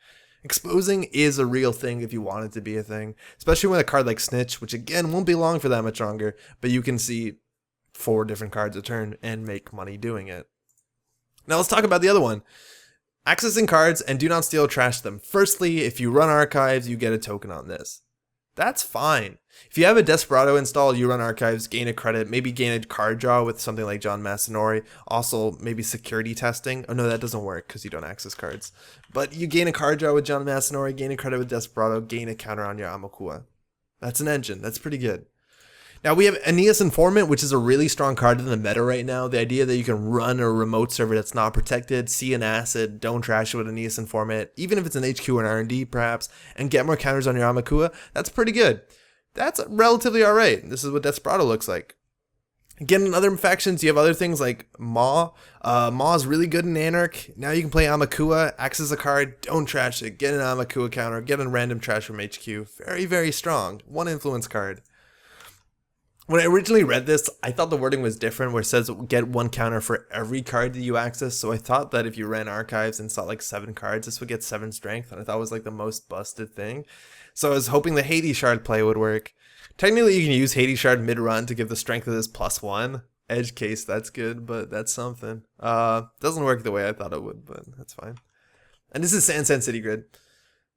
Exposing is a real thing if you want it to be a thing, especially with a card like Snitch, which again won't be long for that much longer, but you can see 4 different cards a turn and make money doing it. Now let's talk about the other one. Accessing cards and do not steal or trash them. Firstly, if you run archives, you get a token on this. That's fine. If you have a Desperado installed, you run archives, gain a credit, maybe gain a card draw with something like John Masanori. Also, maybe security testing. Oh no, that doesn't work because you don't access cards. But you gain a card draw with John Masanori, gain a credit with Desperado, gain a counter on your Aumakua. That's an engine. That's pretty good. Now we have Aeneas Informant, which is a really strong card in the meta right now. The idea that you can run a remote server that's not protected, see an acid, don't trash it with Aeneas Informant, even if it's an HQ or an R&D perhaps, and get more counters on your Aumakua, that's pretty good. That's relatively alright. This is what Desperado looks like. Again, in other factions, you have other things like Maw. Maw is really good in Anarch. Now you can play Aumakua, access a card, don't trash it, get an Aumakua counter, get a random trash from HQ. Very, very strong. One influence card. When I originally read this, I thought the wording was different where it says get one counter for every card that you access. So I thought that if you ran archives and saw like 7 cards, this would get 7 strength. And I thought it was like the most busted thing. So I was hoping the Hades Shard play would work. Technically, you can use Hades Shard mid-run to give the strength of this +1. Edge case, that's good, but that's something. Doesn't work the way I thought it would, but that's fine. And this is Sand City Grid,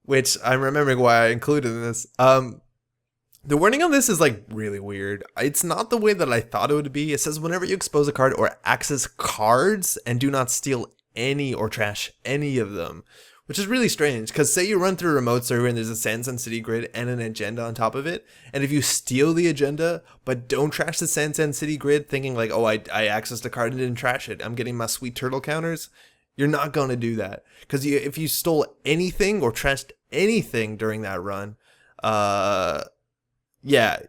which I'm remembering why I included in this. The wording on this is like really weird. It's not the way that I thought it would be. It says whenever you expose a card or access cards and do not steal any or trash any of them, which is really strange because say you run through a remote server and there's a Sand City Grid and an agenda on top of it, and if you steal the agenda but don't trash the Sand City Grid thinking like, oh, I accessed a card and didn't trash it, I'm getting my sweet turtle counters, you're not going to do that. Because if you stole anything or trashed anything during that run, yeah,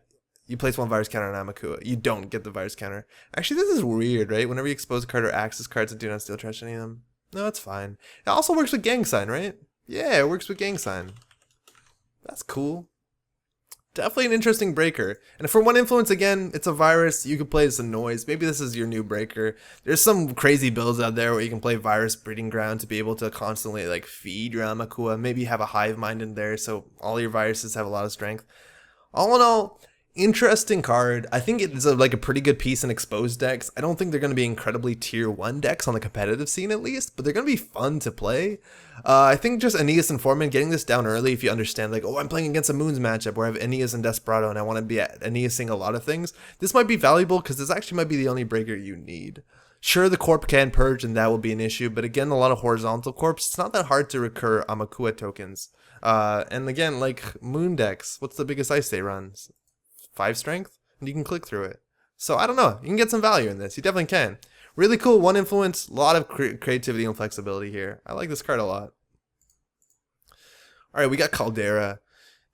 you place 1 virus counter on Aumakua. You don't get the virus counter. Actually, this is weird, right? Whenever you expose a card or access cards and do not steal trash any of them. No, it's fine. It also works with Gang Sign, right? Yeah, it works with Gang Sign. That's cool. Definitely an interesting breaker. And for 1 influence, again, it's a virus. You can play as a noise. Maybe this is your new breaker. There's some crazy builds out there where you can play Virus Breeding Ground to be able to constantly like feed your Aumakua. Maybe have a hive mind in there so all your viruses have a lot of strength. All in all, interesting card. I think it's like a pretty good piece in exposed decks. I don't think they're going to be incredibly tier 1 decks on the competitive scene at least, but they're going to be fun to play. I think just Aeneas Informant, getting this down early if you understand like, oh, I'm playing against a Moons matchup where I have Aeneas and Desperado and I want to be Aeneasing a lot of things. This might be valuable because this actually might be the only breaker you need. Sure, the corp can purge and that will be an issue, but again, a lot of horizontal corps, it's not that hard to recur Aumakua tokens. And again, like Moon decks, what's the biggest ice they run? 5 strength? And you can click through it. So I don't know, you can get some value in this, you definitely can. Really cool, 1 influence, a lot of creativity and flexibility here. I like this card a lot. Alright, we got Caldera.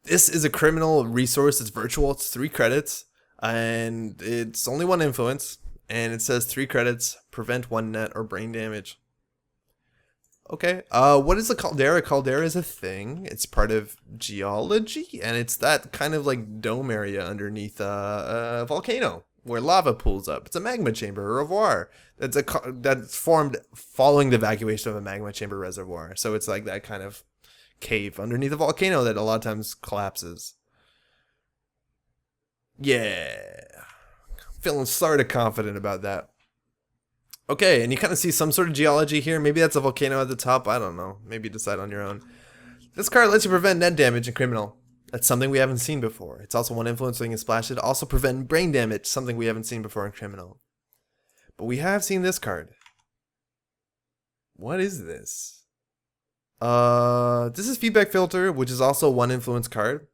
This is a criminal resource, it's virtual, it's 3 credits, and it's only 1 influence. And it says 3 credits, prevent 1 net or brain damage. Okay, what is a Caldera? Caldera is a thing. It's part of geology, and it's that kind of like dome area underneath a volcano where lava pools up. It's a magma chamber, a reservoir. That's formed following the evacuation of a magma chamber reservoir. So it's like that kind of cave underneath a volcano that a lot of times collapses. Yeah. Feeling sort of confident about that. Okay, and you kind of see some sort of geology here. Maybe that's a volcano at the top. I don't know. Maybe decide on your own. This card lets you prevent net damage in criminal. That's something we haven't seen before. It's also 1 influence so you can splash it. Also prevent brain damage, something we haven't seen before in criminal. But we have seen this card. What is this? This is Feedback Filter, which is also 1 influence card.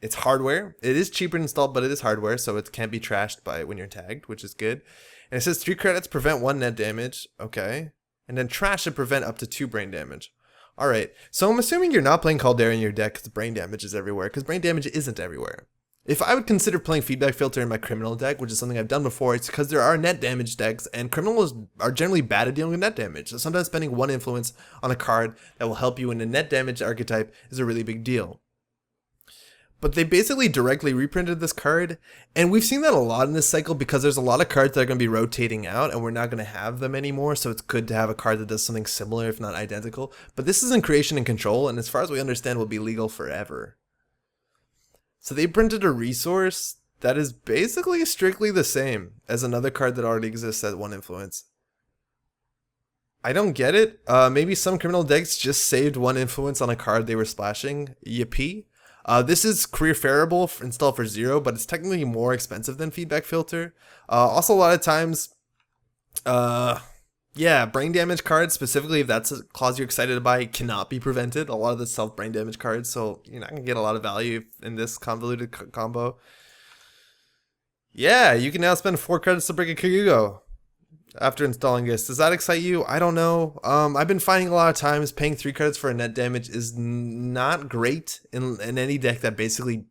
It's hardware. It is cheaper to install, but it is hardware, so it can't be trashed by when you're tagged, which is good. And it says 3 credits, prevent 1 net damage. Okay. And then trash to prevent up to 2 brain damage. Alright, so I'm assuming you're not playing Caldera in your deck because brain damage is everywhere, because brain damage isn't everywhere. If I would consider playing Feedback Filter in my criminal deck, which is something I've done before, it's because there are net damage decks, and criminals are generally bad at dealing with net damage. So sometimes spending 1 influence on a card that will help you in a net damage archetype is a really big deal. But they basically directly reprinted this card, and we've seen that a lot in this cycle because there's a lot of cards that are going to be rotating out and we're not going to have them anymore, so it's good to have a card that does something similar if not identical. But this is in creation and control, and as far as we understand will be legal forever. So they printed a resource that is basically strictly the same as another card that already exists at 1 influence. I don't get it. Maybe some criminal decks just saved 1 influence on a card they were splashing. Yippee. This is career favorable installed for 0, but it's technically more expensive than feedback filter. Also, a lot of times, yeah, brain damage cards, specifically if that's a clause you're excited to buy, cannot be prevented. A lot of the self brain damage cards, so you're not gonna get a lot of value in this convoluted combo. Yeah, you can now spend 4 credits to break a Kyugo after installing this. Does that excite you? I don't know. I've been finding a lot of times paying 3 credits for a net damage is not great in any deck that basically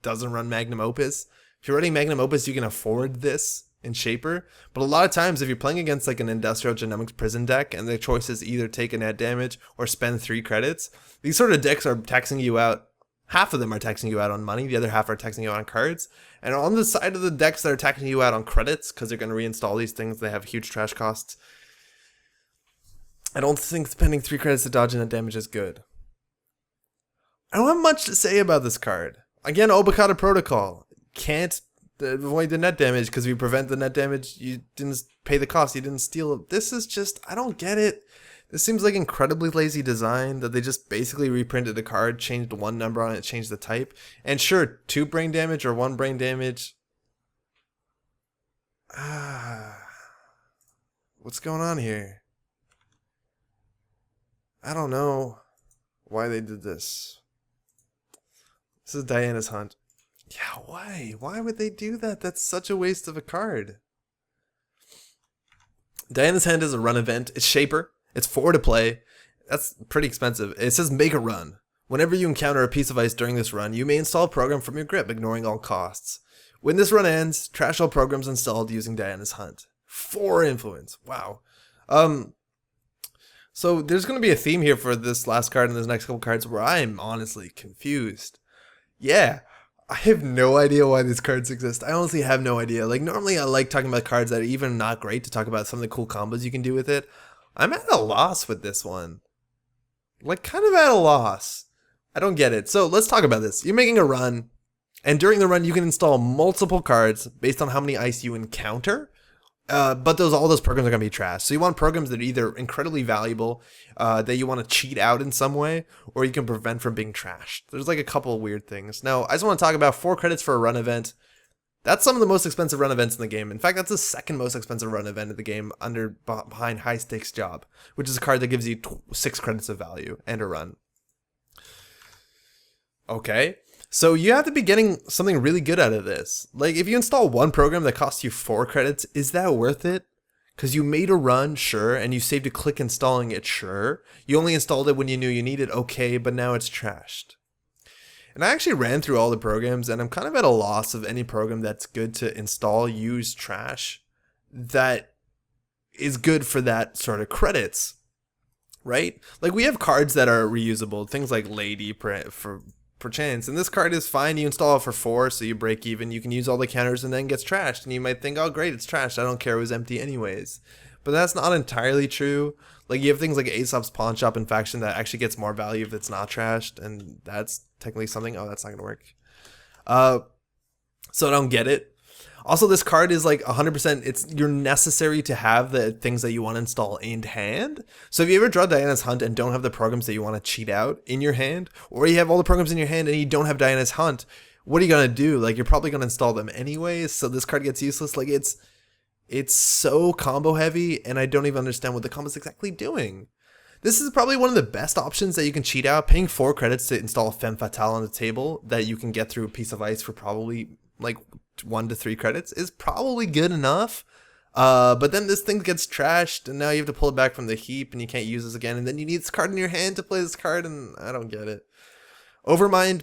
doesn't run Magnum Opus. If you're running Magnum Opus, you can afford this in Shaper, but a lot of times if you're playing against like an Industrial Genomics Prison deck and the choice is either take a net damage or spend 3 credits, these sort of decks are taxing you out. Half of them are taxing you out on money, the other half are taxing you out on cards. And on the side of the decks that are taxing you out on credits, because they're going to reinstall these things, they have huge trash costs. I don't think spending 3 credits to dodge net damage is good. I don't have much to say about this card. Again, Obokata Protocol. Can't avoid the net damage because if you prevent the net damage, you didn't pay the cost, you didn't steal it. This is just, I don't get it. This seems like incredibly lazy design that they just basically reprinted the card, changed one number on it, changed the type. And sure, 2 brain damage or 1 brain damage. What's going on here? I don't know why they did this. This is Diana's Hunt. Yeah, why? Why would they do that? That's such a waste of a card. Diana's Hand is a run event. It's Shaper. It's 4 to play. That's pretty expensive. It says make a run. Whenever you encounter a piece of ice during this run, you may install a program from your grip, ignoring all costs. When this run ends, trash all programs installed using Diana's Hunt. 4 influence. Wow. So there's going to be a theme here for this last card and this next couple cards where I'm honestly confused. Yeah. I have no idea why these cards exist. I honestly have no idea. Like, normally I like talking about cards that are even not great to talk about some of the cool combos you can do with it. I'm at a loss with this one. Like, kind of at a loss. I don't get it. So let's talk about this. You're making a run, and during the run you can install multiple cards based on how many ice you encounter. But all those programs are going to be trash. So you want programs that are either incredibly valuable, that you want to cheat out in some way, or you can prevent from being trashed. There's like a couple of weird things. Now, I just want to talk about 4 credits for a run event. That's some of the most expensive run events in the game. In fact, that's the second most expensive run event in the game behind High Stakes Job, which is a card that gives you 6 credits of value and a run. Okay. So you have to be getting something really good out of this. Like, if you install one program that costs you 4 credits, is that worth it? Because you made a run, sure, and you saved a click installing it, sure. You only installed it when you knew you needed, okay, but now it's trashed. And I actually ran through all the programs, and I'm kind of at a loss of any program that's good to install, use, trash, that is good for that sort of credits, right? Like, we have cards that are reusable, things like Lady for chance, and this card is fine. You install it for 4, so you break even. You can use all the counters and then gets trashed, and you might think, oh great, it's trashed, I don't care, it was empty anyways. But that's not entirely true. Like, you have things like Aesop's Pawn Shop and Faction that actually gets more value if it's not trashed, and that's technically something. Oh, that's not gonna work. So I don't get it. Also, this card is like 100%, you're necessary to have the things that you want to install in hand. So if you ever draw Diana's Hunt and don't have the programs that you want to cheat out in your hand, or you have all the programs in your hand and you don't have Diana's Hunt, what are you going to do? Like, you're probably going to install them anyways, so this card gets useless. Like, it's so combo heavy, and I don't even understand what the combo is exactly doing. This is probably one of the best options that you can cheat out. Paying 4 credits to install a Femme Fatale on the table that you can get through a piece of ice for probably like 1 to 3 credits is probably good enough. But then this thing gets trashed, and now you have to pull it back from the heap, and you can't use this again. And then you need this card in your hand to play this card, and I don't get it. Overmind,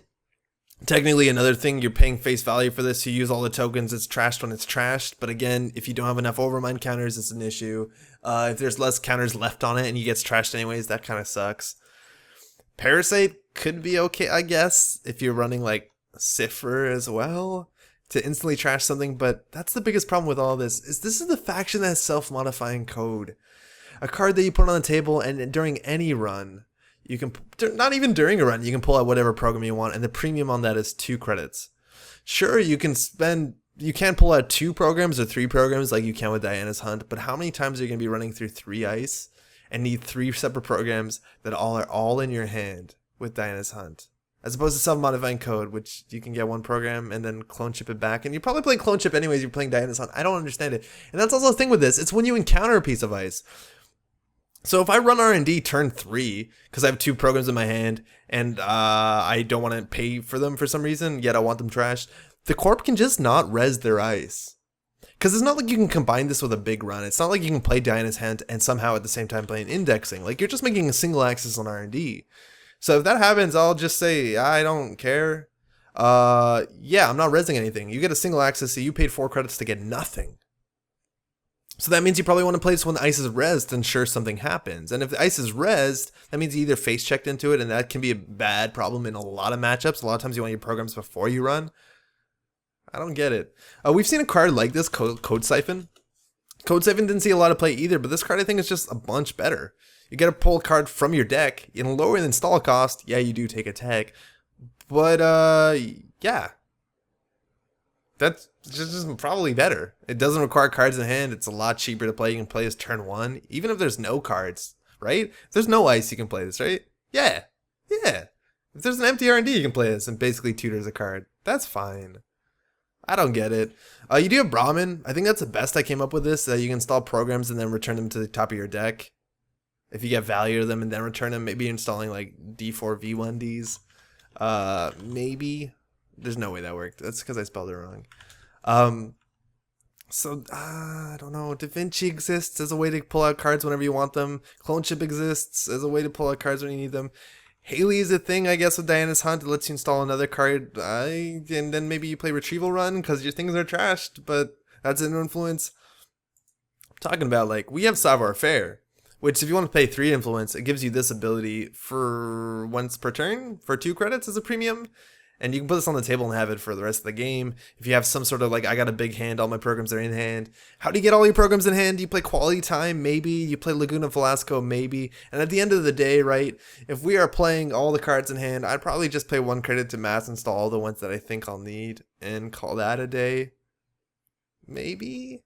technically another thing, you're paying face value for this. You use all the tokens, it's trashed when it's trashed. But again, if you don't have enough Overmind counters, it's an issue. If there's less counters left on it and you gets trashed anyways, that kind of sucks. Parasite could be okay, I guess, if you're running like Cipher as well, to instantly trash something. But that's the biggest problem with all this is the faction that has self-modifying code. A card that you put on the table, and during any run, you can, not even during a run, you can pull out whatever program you want, and the premium on that is 2 credits. Sure, you can't pull out 2 programs or 3 programs like you can with Diana's Hunt, but how many times are you going to be running through 3 ice and need 3 separate programs that are all in your hand with Diana's Hunt? As opposed to self-modifying code, which you can get one program and then clone chip it back. And you're probably playing clone chip anyways, you're playing Vanadis on. I don't understand it. And that's also the thing with this. It's when you encounter a piece of ice. So if I run R&D turn 3, because I have 2 programs in my hand, and I don't want to pay for them for some reason, yet I want them trashed, the corp can just not res their ice. Because it's not like you can combine this with a big run. It's not like you can play Diana's Hand and somehow at the same time play an indexing. Like, you're just making a single axis on R&D. So if that happens, I'll just say, I don't care. Yeah, I'm not resing anything. You get a single axis, so you paid 4 credits to get nothing. So that means you probably want to play this when the ice is rezzed to ensure something happens. And if the ice is rezzed, that means you either face checked into it, and that can be a bad problem in a lot of matchups. A lot of times you want your programs before you run. I don't get it. We've seen a card like this, Code Siphon. Code Siphon didn't see a lot of play either, but this card I think is just a bunch better. You get to pull a card from your deck in lower than install cost. Yeah, you do take a tag, but yeah, that's just probably better. It doesn't require cards in hand. It's a lot cheaper to play. You can play as turn 1, even if there's no cards, right? If there's no ice, you can play this, right? Yeah. If there's an empty R&D, you can play this and basically tutors a card. That's fine. I don't get it. You do have Brahmin. I think that's the best I came up with this, that you can install programs and then return them to the top of your deck. If you get value to them and then return them, maybe installing like D4 V1Ds. Maybe. There's no way that worked. That's because I spelled it wrong. I don't know. Da Vinci exists as a way to pull out cards whenever you want them. Clone Chip exists as a way to pull out cards when you need them. Haley is a thing, I guess, with Diana's Hunt. It lets you install another card. And then maybe you play Retrieval Run because your things are trashed, but that's an influence. I'm talking about, like, we have Savoir Faire, which if you want to pay 3 influence, it gives you this ability for once per turn for 2 credits as a premium. And you can put this on the table and have it for the rest of the game. If you have some sort of, like, I got a big hand, all my programs are in hand. How do you get all your programs in hand? Do you play Quality Time? Maybe. You play Laguna Velasco? Maybe. And at the end of the day, right, if we are playing all the cards in hand, I'd probably just pay 1 credit to mass install all the ones that I think I'll need and call that a day. Maybe.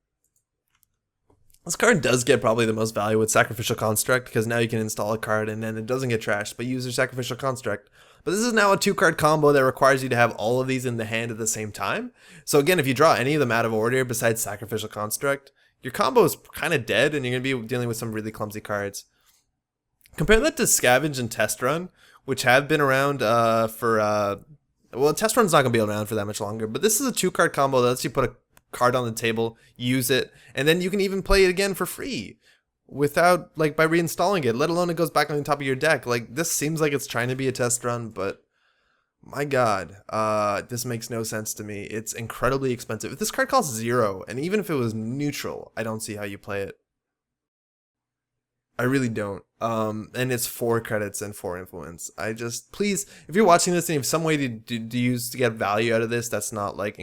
This card does get probably the most value with Sacrificial Construct, because now you can install a card and then it doesn't get trashed, but use your Sacrificial Construct. But this is now a 2-card combo that requires you to have all of these in the hand at the same time. So again, if you draw any of them out of order besides Sacrificial Construct, your combo is kind of dead and you're going to be dealing with some really clumsy cards. Compare that to Scavenge and Test Run, which have been around well, Test Run's not going to be around for that much longer, but this is a 2-card combo that lets you put a card on the table, use it, and then you can even play it again for free without, like, by reinstalling it, let alone it goes back on the top of your deck. Like, this seems like it's trying to be a test run, but my god, this makes no sense to me. It's incredibly expensive. If this card costs 0, and even if it was neutral, I don't see how you play it. I really don't. And it's 4 credits and 4 influence. Please, if you're watching this and you have some way to use to get value out of this, that's not like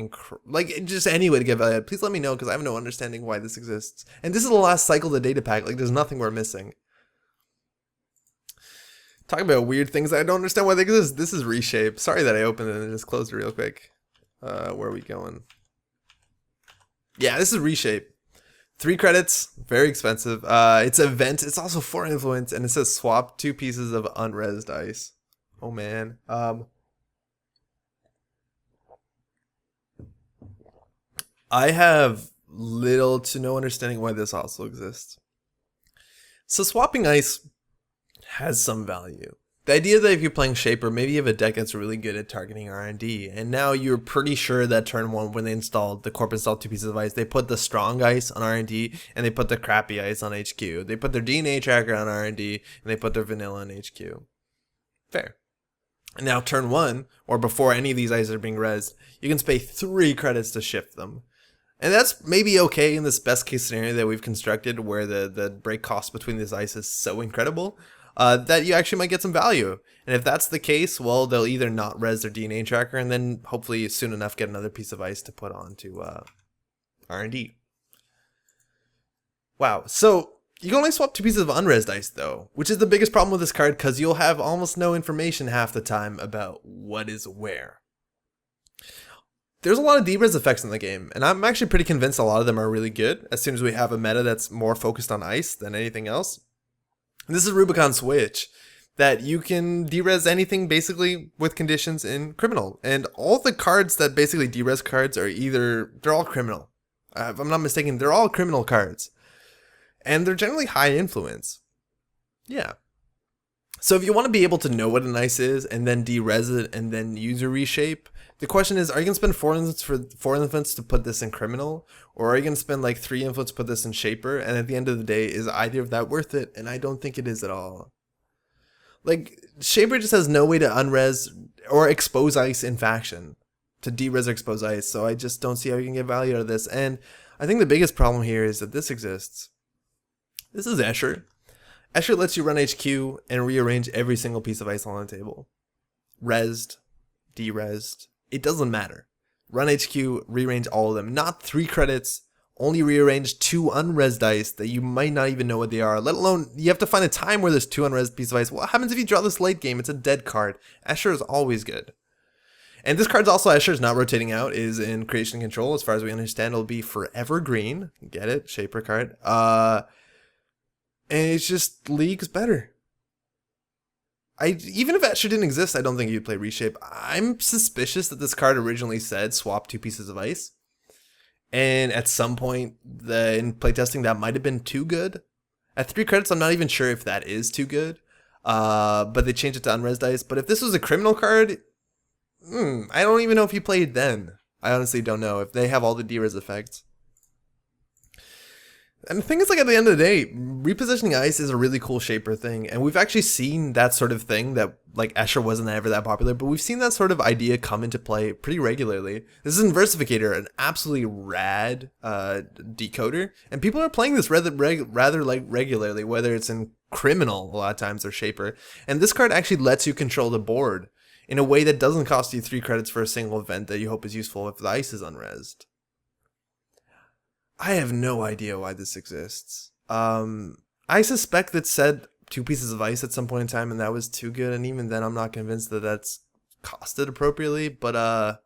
just any way to get value out, please let me know, because I have no understanding why this exists. And this is the last cycle of the data pack. Like, there's nothing we're missing. Talking about weird things I don't understand why they exist. This is Reshape. Sorry that I opened it and just closed it real quick. Where are we going? Yeah, this is Reshape. 3 credits, very expensive. It's an event. It's also 4 influence, and it says swap 2 pieces of unresed ice. Oh man. I have little to no understanding why this also exists. So swapping ice has some value. The idea that if you're playing Shaper, maybe you have a deck that's really good at targeting R&D, and now you're pretty sure that turn 1, when they installed, the corp installed 2 pieces of ice, they put the strong ice on R&D, and they put the crappy ice on HQ. They put their DNA tracker on R&D, and they put their vanilla on HQ. Fair. And now turn 1, or before any of these ices are being rezzed, you can pay 3 credits to shift them. And that's maybe okay in this best case scenario that we've constructed, where the break cost between these ices is so incredible that you actually might get some value. And if that's the case, well, they'll either not res their DNA tracker and then hopefully soon enough get another piece of ice to put onto R&D. Wow, so you can only swap 2 pieces of unresed ice though, which is the biggest problem with this card, because you'll have almost no information half the time about what is where. There's a lot of de-res effects in the game, and I'm actually pretty convinced a lot of them are really good as soon as we have a meta that's more focused on ice than anything else. And this is Rubicon Switch. that you can derez anything basically with conditions in criminal. And all the cards that basically derez cards are they're all criminal. If I'm not mistaken, they're all criminal cards. And they're generally high influence. Yeah. So if you want to be able to know what an ice is and then derez it and then use a reshape, the question is, are you going to spend 4 influence to put this in criminal? Or are you going to spend like 3 influence to put this in shaper? And at the end of the day, is either of that worth it? And I don't think it is at all. Like, shaper just has no way to unres or expose ice in faction. To derez or expose ice. So I just don't see how you can get value out of this. And I think the biggest problem here is that this exists. This is Escher. Escher lets you run HQ and rearrange every single piece of ice on the table. Resed, derezed, it doesn't matter. Run HQ, rearrange all of them. Not 3 credits, only rearrange 2 unresed dice that you might not even know what they are, let alone you have to find a time where there's 2 unresed pieces of ice. What happens if you draw this late game? It's a dead card. Escher is always good. And this card's also, Escher's not rotating out, is in creation control. As far as we understand, it'll be forever green. Get it? Shaper card. And it's just leagues better. Even if Escher didn't exist, I don't think you'd play Reshape. I'm suspicious that this card originally said swap 2 pieces of ice. And at some point in playtesting, that might have been too good. At 3 credits, I'm not even sure if that is too good. But they changed it to unres dice. But if this was a criminal card, I don't even know if you played then. I honestly don't know if they have all the derez effects. And the thing is, like, at the end of the day, repositioning ice is a really cool shaper thing, and we've actually seen that sort of thing that, like, Escher wasn't ever that popular, but we've seen that sort of idea come into play pretty regularly. This is Inversificator, an absolutely rad decoder, and people are playing this rather regularly, whether it's in criminal a lot of times or shaper, and this card actually lets you control the board in a way that doesn't cost you 3 credits for a single event that you hope is useful if the ice is unresed. I have no idea why this exists. I suspect that said 2 pieces of ice at some point in time and that was too good, and even then I'm not convinced that that's costed appropriately, but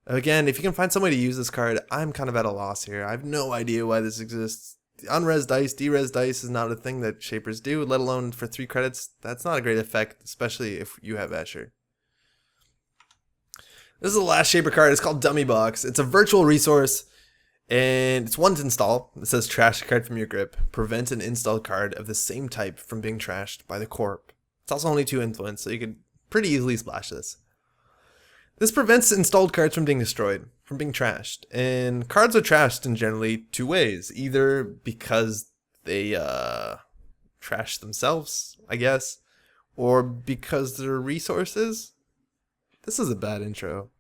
again, if you can find some way to use this card, I'm kind of at a loss here. I have no idea why this exists. Unres dice, derez dice is not a thing that shapers do, let alone for 3 credits. That's not a great effect, especially if you have Escher. This is the last shaper card. It's called Dummy Box. It's a virtual resource. And it's 1 to install. It says trash a card from your grip. Prevent an installed card of the same type from being trashed by the corp. It's also only 2 influence, so you could pretty easily splash this. This prevents installed cards from being destroyed, from being trashed. And cards are trashed in generally 2 ways. Either because they trash themselves, I guess, or because they're resources. This is a bad intro.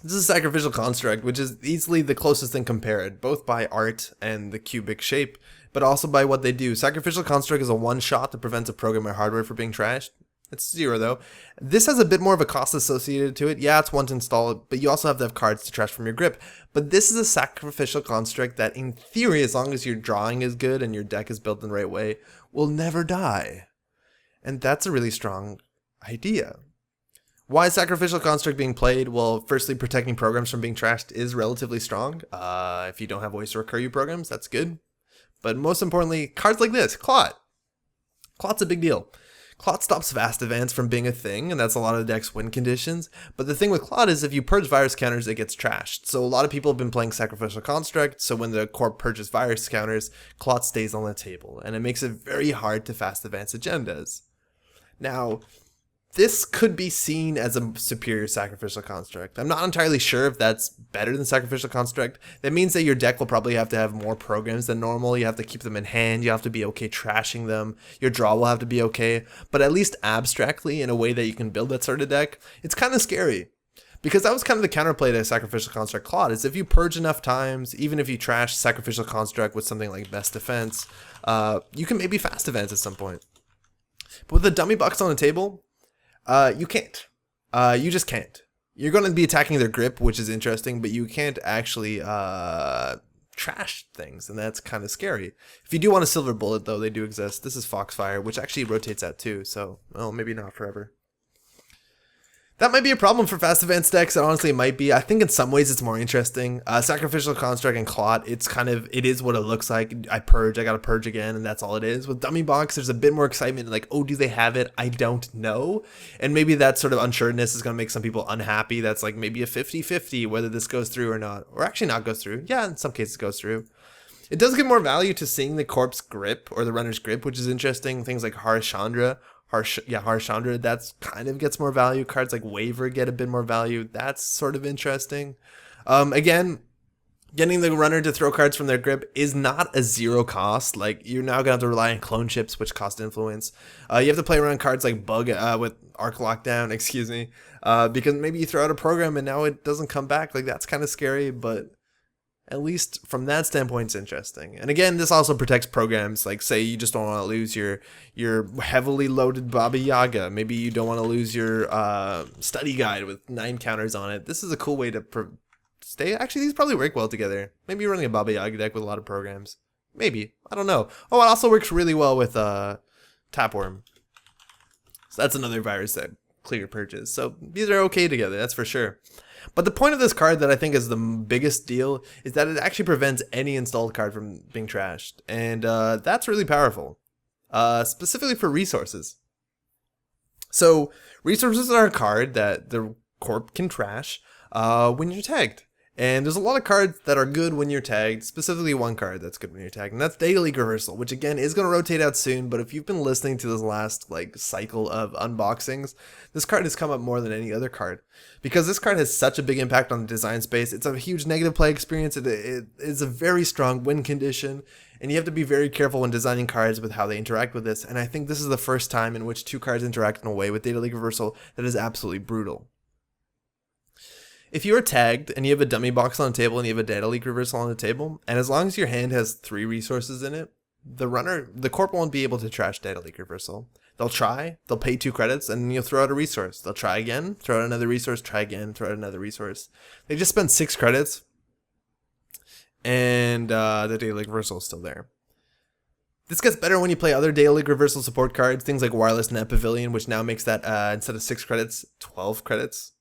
This is a sacrificial construct, which is easily the closest thing compared, both by art and the cubic shape, but also by what they do. Sacrificial construct is a 1-shot that prevents a program or hardware from being trashed. It's 0 though. This has a bit more of a cost associated to it. Yeah, it's 1 to install it, but you also have to have cards to trash from your grip. But this is a sacrificial construct that, in theory, as long as your drawing is good and your deck is built in the right way, will never die. And that's a really strong idea. Why is Sacrificial Construct being played? Well, firstly, protecting programs from being trashed is relatively strong. If you don't have ways to recur your programs, that's good. But most importantly, cards like this, Clot. Clot's a big deal. Clot stops fast advance from being a thing, and that's a lot of the deck's win conditions. But the thing with Clot is if you purge virus counters, it gets trashed. So a lot of people have been playing Sacrificial Construct, so when the corp purges virus counters, Clot stays on the table, and it makes it very hard to fast advance agendas. Now, this could be seen as a superior Sacrificial Construct. I'm not entirely sure if that's better than Sacrificial Construct. That means that your deck will probably have to have more programs than normal. You have to keep them in hand. You have to be okay trashing them. Your draw will have to be okay. But at least abstractly, in a way that you can build that sort of deck, it's kind of scary. Because that was kind of the counterplay to Sacrificial Construct Clot, is if you purge enough times, even if you trash Sacrificial Construct with something like Best Defense, you can maybe fast advance at some point. But with the dummy box on the table, you can't. You just can't. You're going to be attacking their grip, which is interesting, but you can't actually trash things, and that's kind of scary. If you do want a silver bullet, though, they do exist. This is Foxfire, which actually rotates out too, so, well, maybe not forever. That might be a problem for fast advanced decks. It honestly might be. I think in some ways it's more interesting. Sacrificial Construct and Clot, it is what it looks like. I gotta purge again, and that's all it is. With Dummy Box, there's a bit more excitement, like, oh, do they have it? I don't know. And maybe that sort of unsureness is gonna make some people unhappy. That's like maybe a 50-50 whether this goes through or not. Or actually not goes through. Yeah, in some cases it goes through. It does give more value to seeing the corpse grip or the runner's grip, which is interesting. Things like Harshandra, that's kind of gets more value. Cards like Waver get a bit more value. That's sort of interesting. Again, getting the runner to throw cards from their grip is not a zero cost. Like, you're now gonna have to rely on clone chips, which cost influence. You have to play around cards like Bug with Arc Lockdown, excuse me, because maybe you throw out a program and now it doesn't come back. Like, that's kind of scary, but at least from that standpoint, it's interesting. And again, this also protects programs. Like, say you just don't want to lose your heavily loaded Baba Yaga. Maybe you don't want to lose your study guide with 9 counters on it. This is a cool way to stay. Actually, these probably work well together. Maybe you're running a Baba Yaga deck with a lot of programs. Maybe. I don't know. Oh, it also works really well with Tapworm. So that's another virus that clear purges. So these are okay together, that's for sure. But the point of this card that I think is the biggest deal is that it actually prevents any installed card from being trashed. And that's really powerful, specifically for resources. So resources are a card that the corp can trash when you're tagged. And there's a lot of cards that are good when you're tagged, specifically one card that's good when you're tagged, and that's Data Leak Reversal, which again is going to rotate out soon, but if you've been listening to this last cycle of unboxings, this card has come up more than any other card. Because this card has such a big impact on the design space, it's a huge negative play experience, it is a very strong win condition, and you have to be very careful when designing cards with how they interact with this, and I think this is the first time in which 2 cards interact in a way with Data Leak Reversal that is absolutely brutal. If you are tagged and you have a dummy box on the table and you have a data leak reversal on the table, and as long as your hand has 3 resources in it, the corp won't be able to trash data leak reversal. They'll try, they'll pay 2 credits, and you'll throw out a resource. They'll try again, throw out another resource, try again, throw out another resource. They just spent 6 credits, and the data leak reversal is still there. This gets better when you play other data leak reversal support cards, things like Wireless Net Pavilion, which now makes that, instead of 6 credits, 12 credits.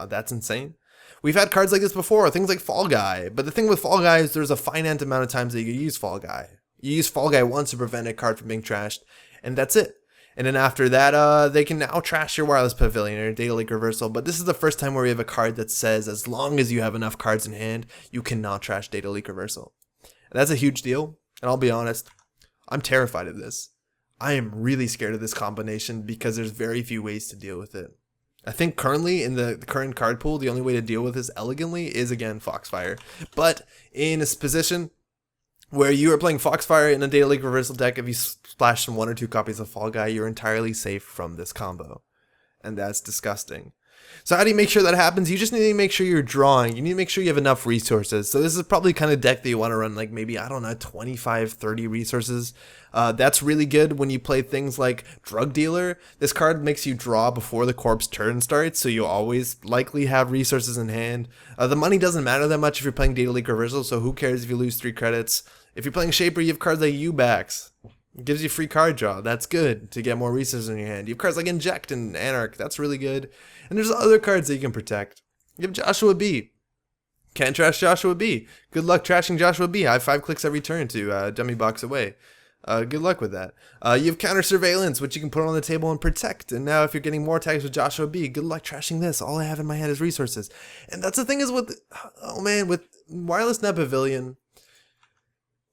That's insane. We've had cards like this before, things like Fall Guy. But the thing with Fall Guy is there's a finite amount of times that you can use Fall Guy. You use Fall Guy once to prevent a card from being trashed, and that's it. And then after that, they can now trash your Wireless Pavilion or Data Leak Reversal. But this is the first time where we have a card that says as long as you have enough cards in hand, you cannot trash Data Leak Reversal. And that's a huge deal. And I'll be honest, I'm terrified of this. I am really scared of this combination because there's very few ways to deal with it. I think currently in the current card pool, the only way to deal with this elegantly is, again, Foxfire. But in a position where you are playing Foxfire in a Data Leak Reversal deck, if you splash some 1 or 2 copies of Fall Guy, you're entirely safe from this combo. And that's disgusting. So how do you make sure that happens? You just need to make sure you're drawing. You need to make sure you have enough resources. So this is probably kind of deck that you want to run like maybe, I don't know, 25, 30 resources. That's really good when you play things like Drug Dealer. This card makes you draw before the corpse turn starts, so you'll always likely have resources in hand. The money doesn't matter that much if you're playing Data Leak Reversal, so who cares if you lose 3 credits. If you're playing Shaper, you have cards like U-Backs. It gives you free card draw. That's good to get more resources in your hand. You have cards like Inject and Anarch. That's really good. And there's other cards that you can protect. You have Joshua B. Can't trash Joshua B. Good luck trashing Joshua B. I have 5 clicks every turn to dummy box away. Good luck with that. You have Counter Surveillance, which you can put on the table and protect. And now if you're getting more tags with Joshua B, good luck trashing this. All I have in my hand is resources. And that's the thing is with, oh man, with Wireless Net Pavilion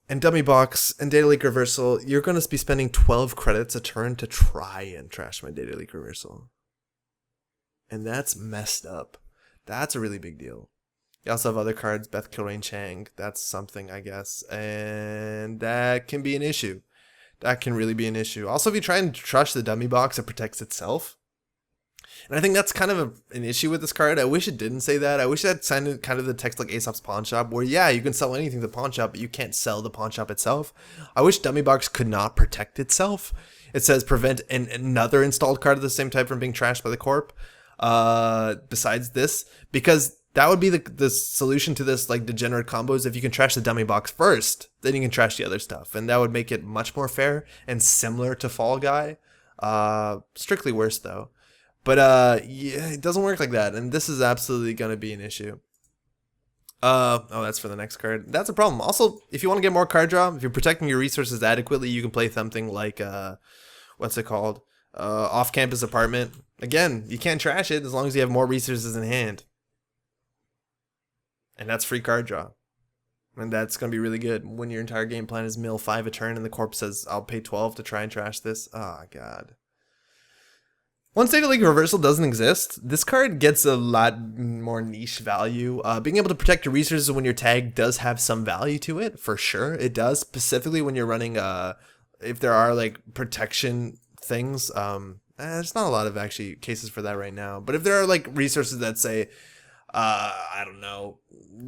and Dummy Box and Data Leak Reversal, you're going to be spending 12 credits a turn to try and trash my Data Leak Reversal. And that's messed up. That's a really big deal. You also have other cards, Beth Kilrain Chang. That's something, I guess. And that can be an issue. That can really be an issue. Also, if you try and trash the Dummy Box, it protects itself. And I think that's kind of an issue with this card. I wish it didn't say that. I wish that sounded kind of the text like Aesop's Pawn Shop, where yeah, you can sell anything to the pawn shop, but you can't sell the pawn shop itself. I wish Dummy Box could not protect itself. It says prevent another installed card of the same type from being trashed by the corp. Besides this, because that would be the solution to this like degenerate combos. If you can trash the Dummy Box first, then you can trash the other stuff, and that would make it much more fair and similar to Fall Guy. Strictly worse though. But yeah, it doesn't work like that, and this is absolutely going to be an issue. Oh, that's for the next card. That's a problem. Also, if you want to get more card draw, if you're protecting your resources adequately, you can play something like what's it called? Off-campus apartment. Again, you can't trash it as long as you have more resources in hand. And that's free card draw. And that's going to be really good when your entire game plan is mill 5 a turn and the corp says, I'll pay 12 to try and trash this. Oh, God. Once Data Leak Reversal doesn't exist, this card gets a lot more niche value. Being able to protect your resources when you're tagged does have some value to it, for sure. It does, specifically when you're running, if there are like protection things. There's not a lot of actually cases for that right now. But if there are like resources that say, I don't know,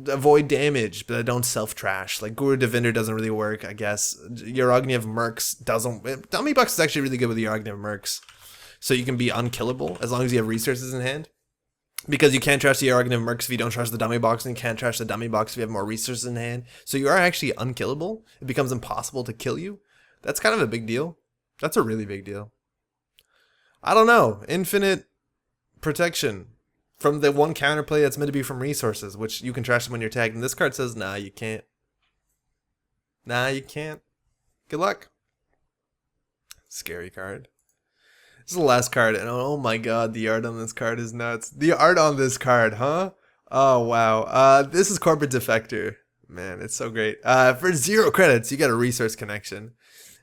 avoid damage, but don't self-trash. Like Guru Devinder doesn't really work, I guess. Yarognev Mercs doesn't. Dummy Box is actually really good with Yarognev Mercs. So you can be unkillable as long as you have resources in hand. Because you can't trash the Yarognev Mercs if you don't trash the dummy box, and you can't trash the dummy box if you have more resources in hand. So you are actually unkillable. It becomes impossible to kill you. That's kind of a big deal. That's a really big deal. I don't know. Infinite protection from the one counterplay that's meant to be from resources, which you can trash them when you're tagged. And this card says, nah, you can't. Nah, you can't. Good luck. Scary card. This is the last card, and oh my god, the art on this card is nuts. The art on this card, huh? Oh, wow. This is Corporate Defector. Man, it's so great. For 0 credits, you get a resource connection.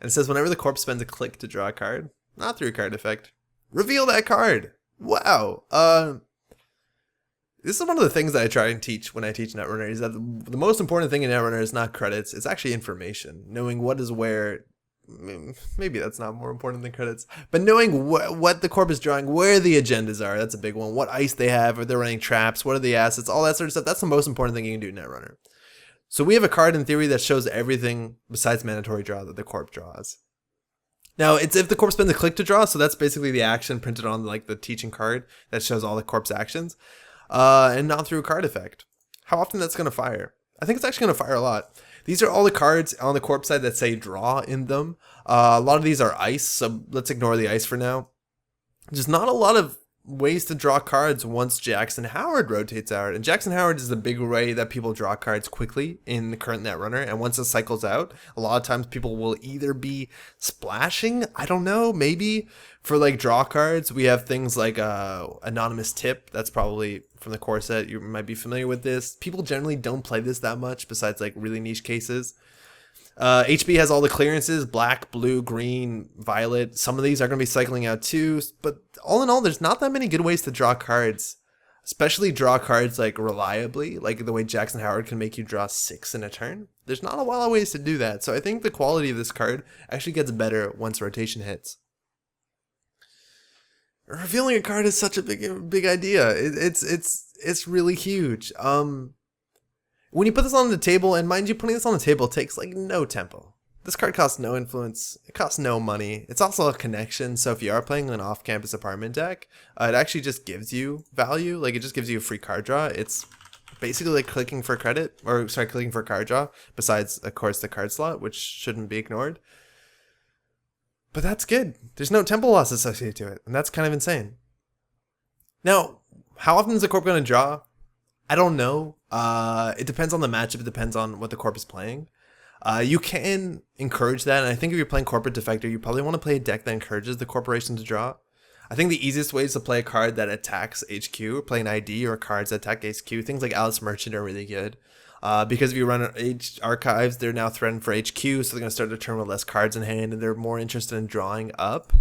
And it says, whenever the corp spends a click to draw a card, not through a card effect, reveal that card. Wow. This is one of the things that I try and teach when I teach Netrunner, is that the most important thing in Netrunner is not credits, it's actually information. Knowing what is where. Maybe that's not more important than credits, but knowing what the corp is drawing, where the agendas are, that's a big one. What ice they have, if they're running traps, what are the assets, all that sort of stuff. That's the most important thing you can do in Netrunner. So we have a card in theory that shows everything besides mandatory draw that the corp draws. Now, it's if the corp spends a click to draw, so that's basically the action printed on like the teaching card that shows all the corp's actions, and not through a card effect. How often that's going to fire? I think it's actually going to fire a lot. These are all the cards on the corp side that say draw in them. A lot of these are ice, so let's ignore the ice for now. There's not a lot of ways to draw cards once Jackson Howard rotates out. And Jackson Howard is the big way that people draw cards quickly in the current Netrunner. And once it cycles out, a lot of times people will either be splashing, I don't know, maybe for like draw cards. We have things like Anonymous Tip. That's probably from the core set. You might be familiar with this. People generally don't play this that much besides like really niche cases. HB has all the clearances, black, blue, green, violet. Some of these are going to be cycling out too, but all in all, there's not that many good ways to draw cards, especially draw cards like reliably, like the way Jackson Howard can make you draw 6 in a turn. There's not a lot of ways to do that, so I think the quality of this card actually gets better once rotation hits. Revealing a card is such a big idea. It's really huge. When you put this on the table, and mind you, putting this on the table takes like no tempo. This card costs no influence. It costs no money. It's also a connection. So if you are playing an off-campus apartment deck, it actually just gives you value. Like it just gives you a free card draw. It's basically like clicking for credit, or sorry, clicking for card draw. Besides, of course, the card slot, which shouldn't be ignored. But that's good. There's no tempo loss associated to it, and that's kind of insane. Now, how often is the corp going to draw? I don't know. It depends on the matchup. It depends on what the corp is playing. You can encourage that, and I think if you're playing Corporate Defector, you probably want to play a deck that encourages the corporation to draw. I think the easiest way is to play a card that attacks HQ, play an ID, or cards that attack HQ. Things like Alice Merchant are really good. Because if you run archives, they're now threatened for HQ, so they're going to start the turn with less cards in hand, and they're more interested in drawing up.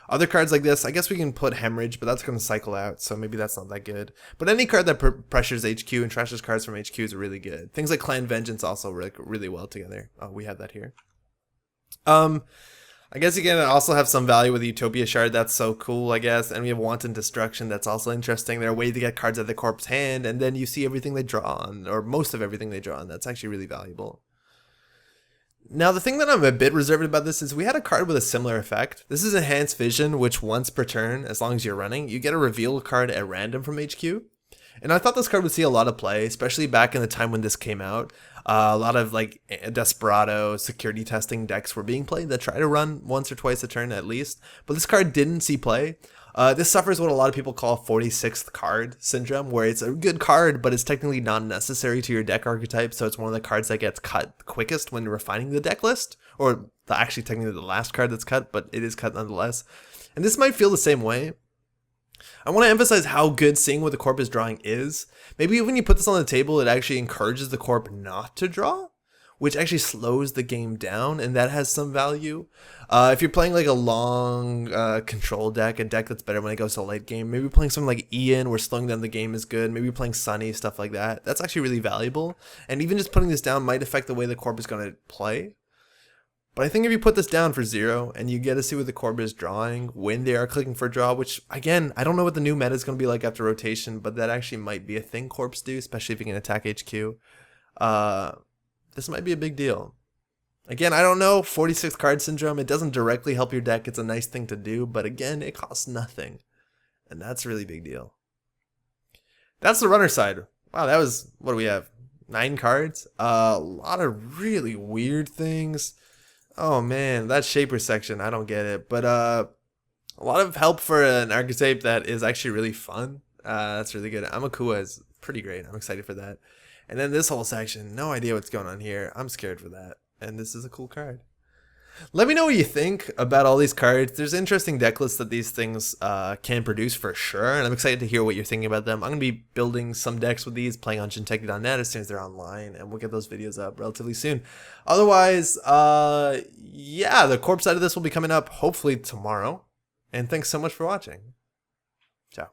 Other cards like this, I guess we can put Hemorrhage, but that's going to cycle out, so maybe that's not that good. But any card that pressures HQ and trashes cards from HQ is really good. Things like Clan Vengeance also work really well together. Oh, we have that here. I guess you can also have some value with the Utopia Shard. That's so cool, I guess. And we have Wanton Destruction. That's also interesting. They're a way to get cards out of the corp's hand, and then you see everything they draw on, or most of everything they draw on. That's actually really valuable. Now, the thing that I'm a bit reserved about this is we had a card with a similar effect. This is Enhanced Vision, which once per turn, as long as you're running, you get a reveal card at random from HQ. And I thought this card would see a lot of play, especially back in the time when this came out. A lot of like Desperado, security testing decks were being played that try to run once or twice a turn at least. But this card didn't see play. This suffers what a lot of people call 46th card syndrome, where it's a good card, but it's technically not necessary to your deck archetype, so it's one of the cards that gets cut quickest when refining the deck list, or actually technically the last card that's cut, but it is cut nonetheless. And this might feel the same way. I want to emphasize how good seeing what the corp is drawing is. Maybe when you put this on the table, it actually encourages the corp not to draw, which actually slows the game down, and that has some value. If you're playing like a long control deck, a deck that's better when it goes to late game, maybe playing something like Ian where slowing down the game is good, maybe playing Sunny, stuff like that, that's actually really valuable. And even just putting this down might affect the way the corp is going to play. But I think if you put this down for 0 and you get to see what the corp is drawing when they are clicking for draw, which again, I don't know what the new meta is going to be like after rotation, but that actually might be a thing corps do, especially if you can attack HQ. This might be a big deal. Again, I don't know, 46th card syndrome, it doesn't directly help your deck, it's a nice thing to do, but again, it costs nothing. And that's a really big deal. That's the runner side. Wow, that was, what do we have? 9 cards? A lot of really weird things. Oh man, that Shaper section, I don't get it. But a lot of help for an archetype that is actually really fun. That's really good. Aumakua is pretty great. I'm excited for that. And then this whole section, no idea what's going on here. I'm scared for that. And this is a cool card. Let me know what you think about all these cards. There's interesting deck lists that these things can produce for sure. And I'm excited to hear what you're thinking about them. I'm going to be building some decks with these, playing on Gentechnic.net as soon as they're online. And we'll get those videos up relatively soon. Otherwise, yeah, the corp side of this will be coming up hopefully tomorrow. And thanks so much for watching. Ciao.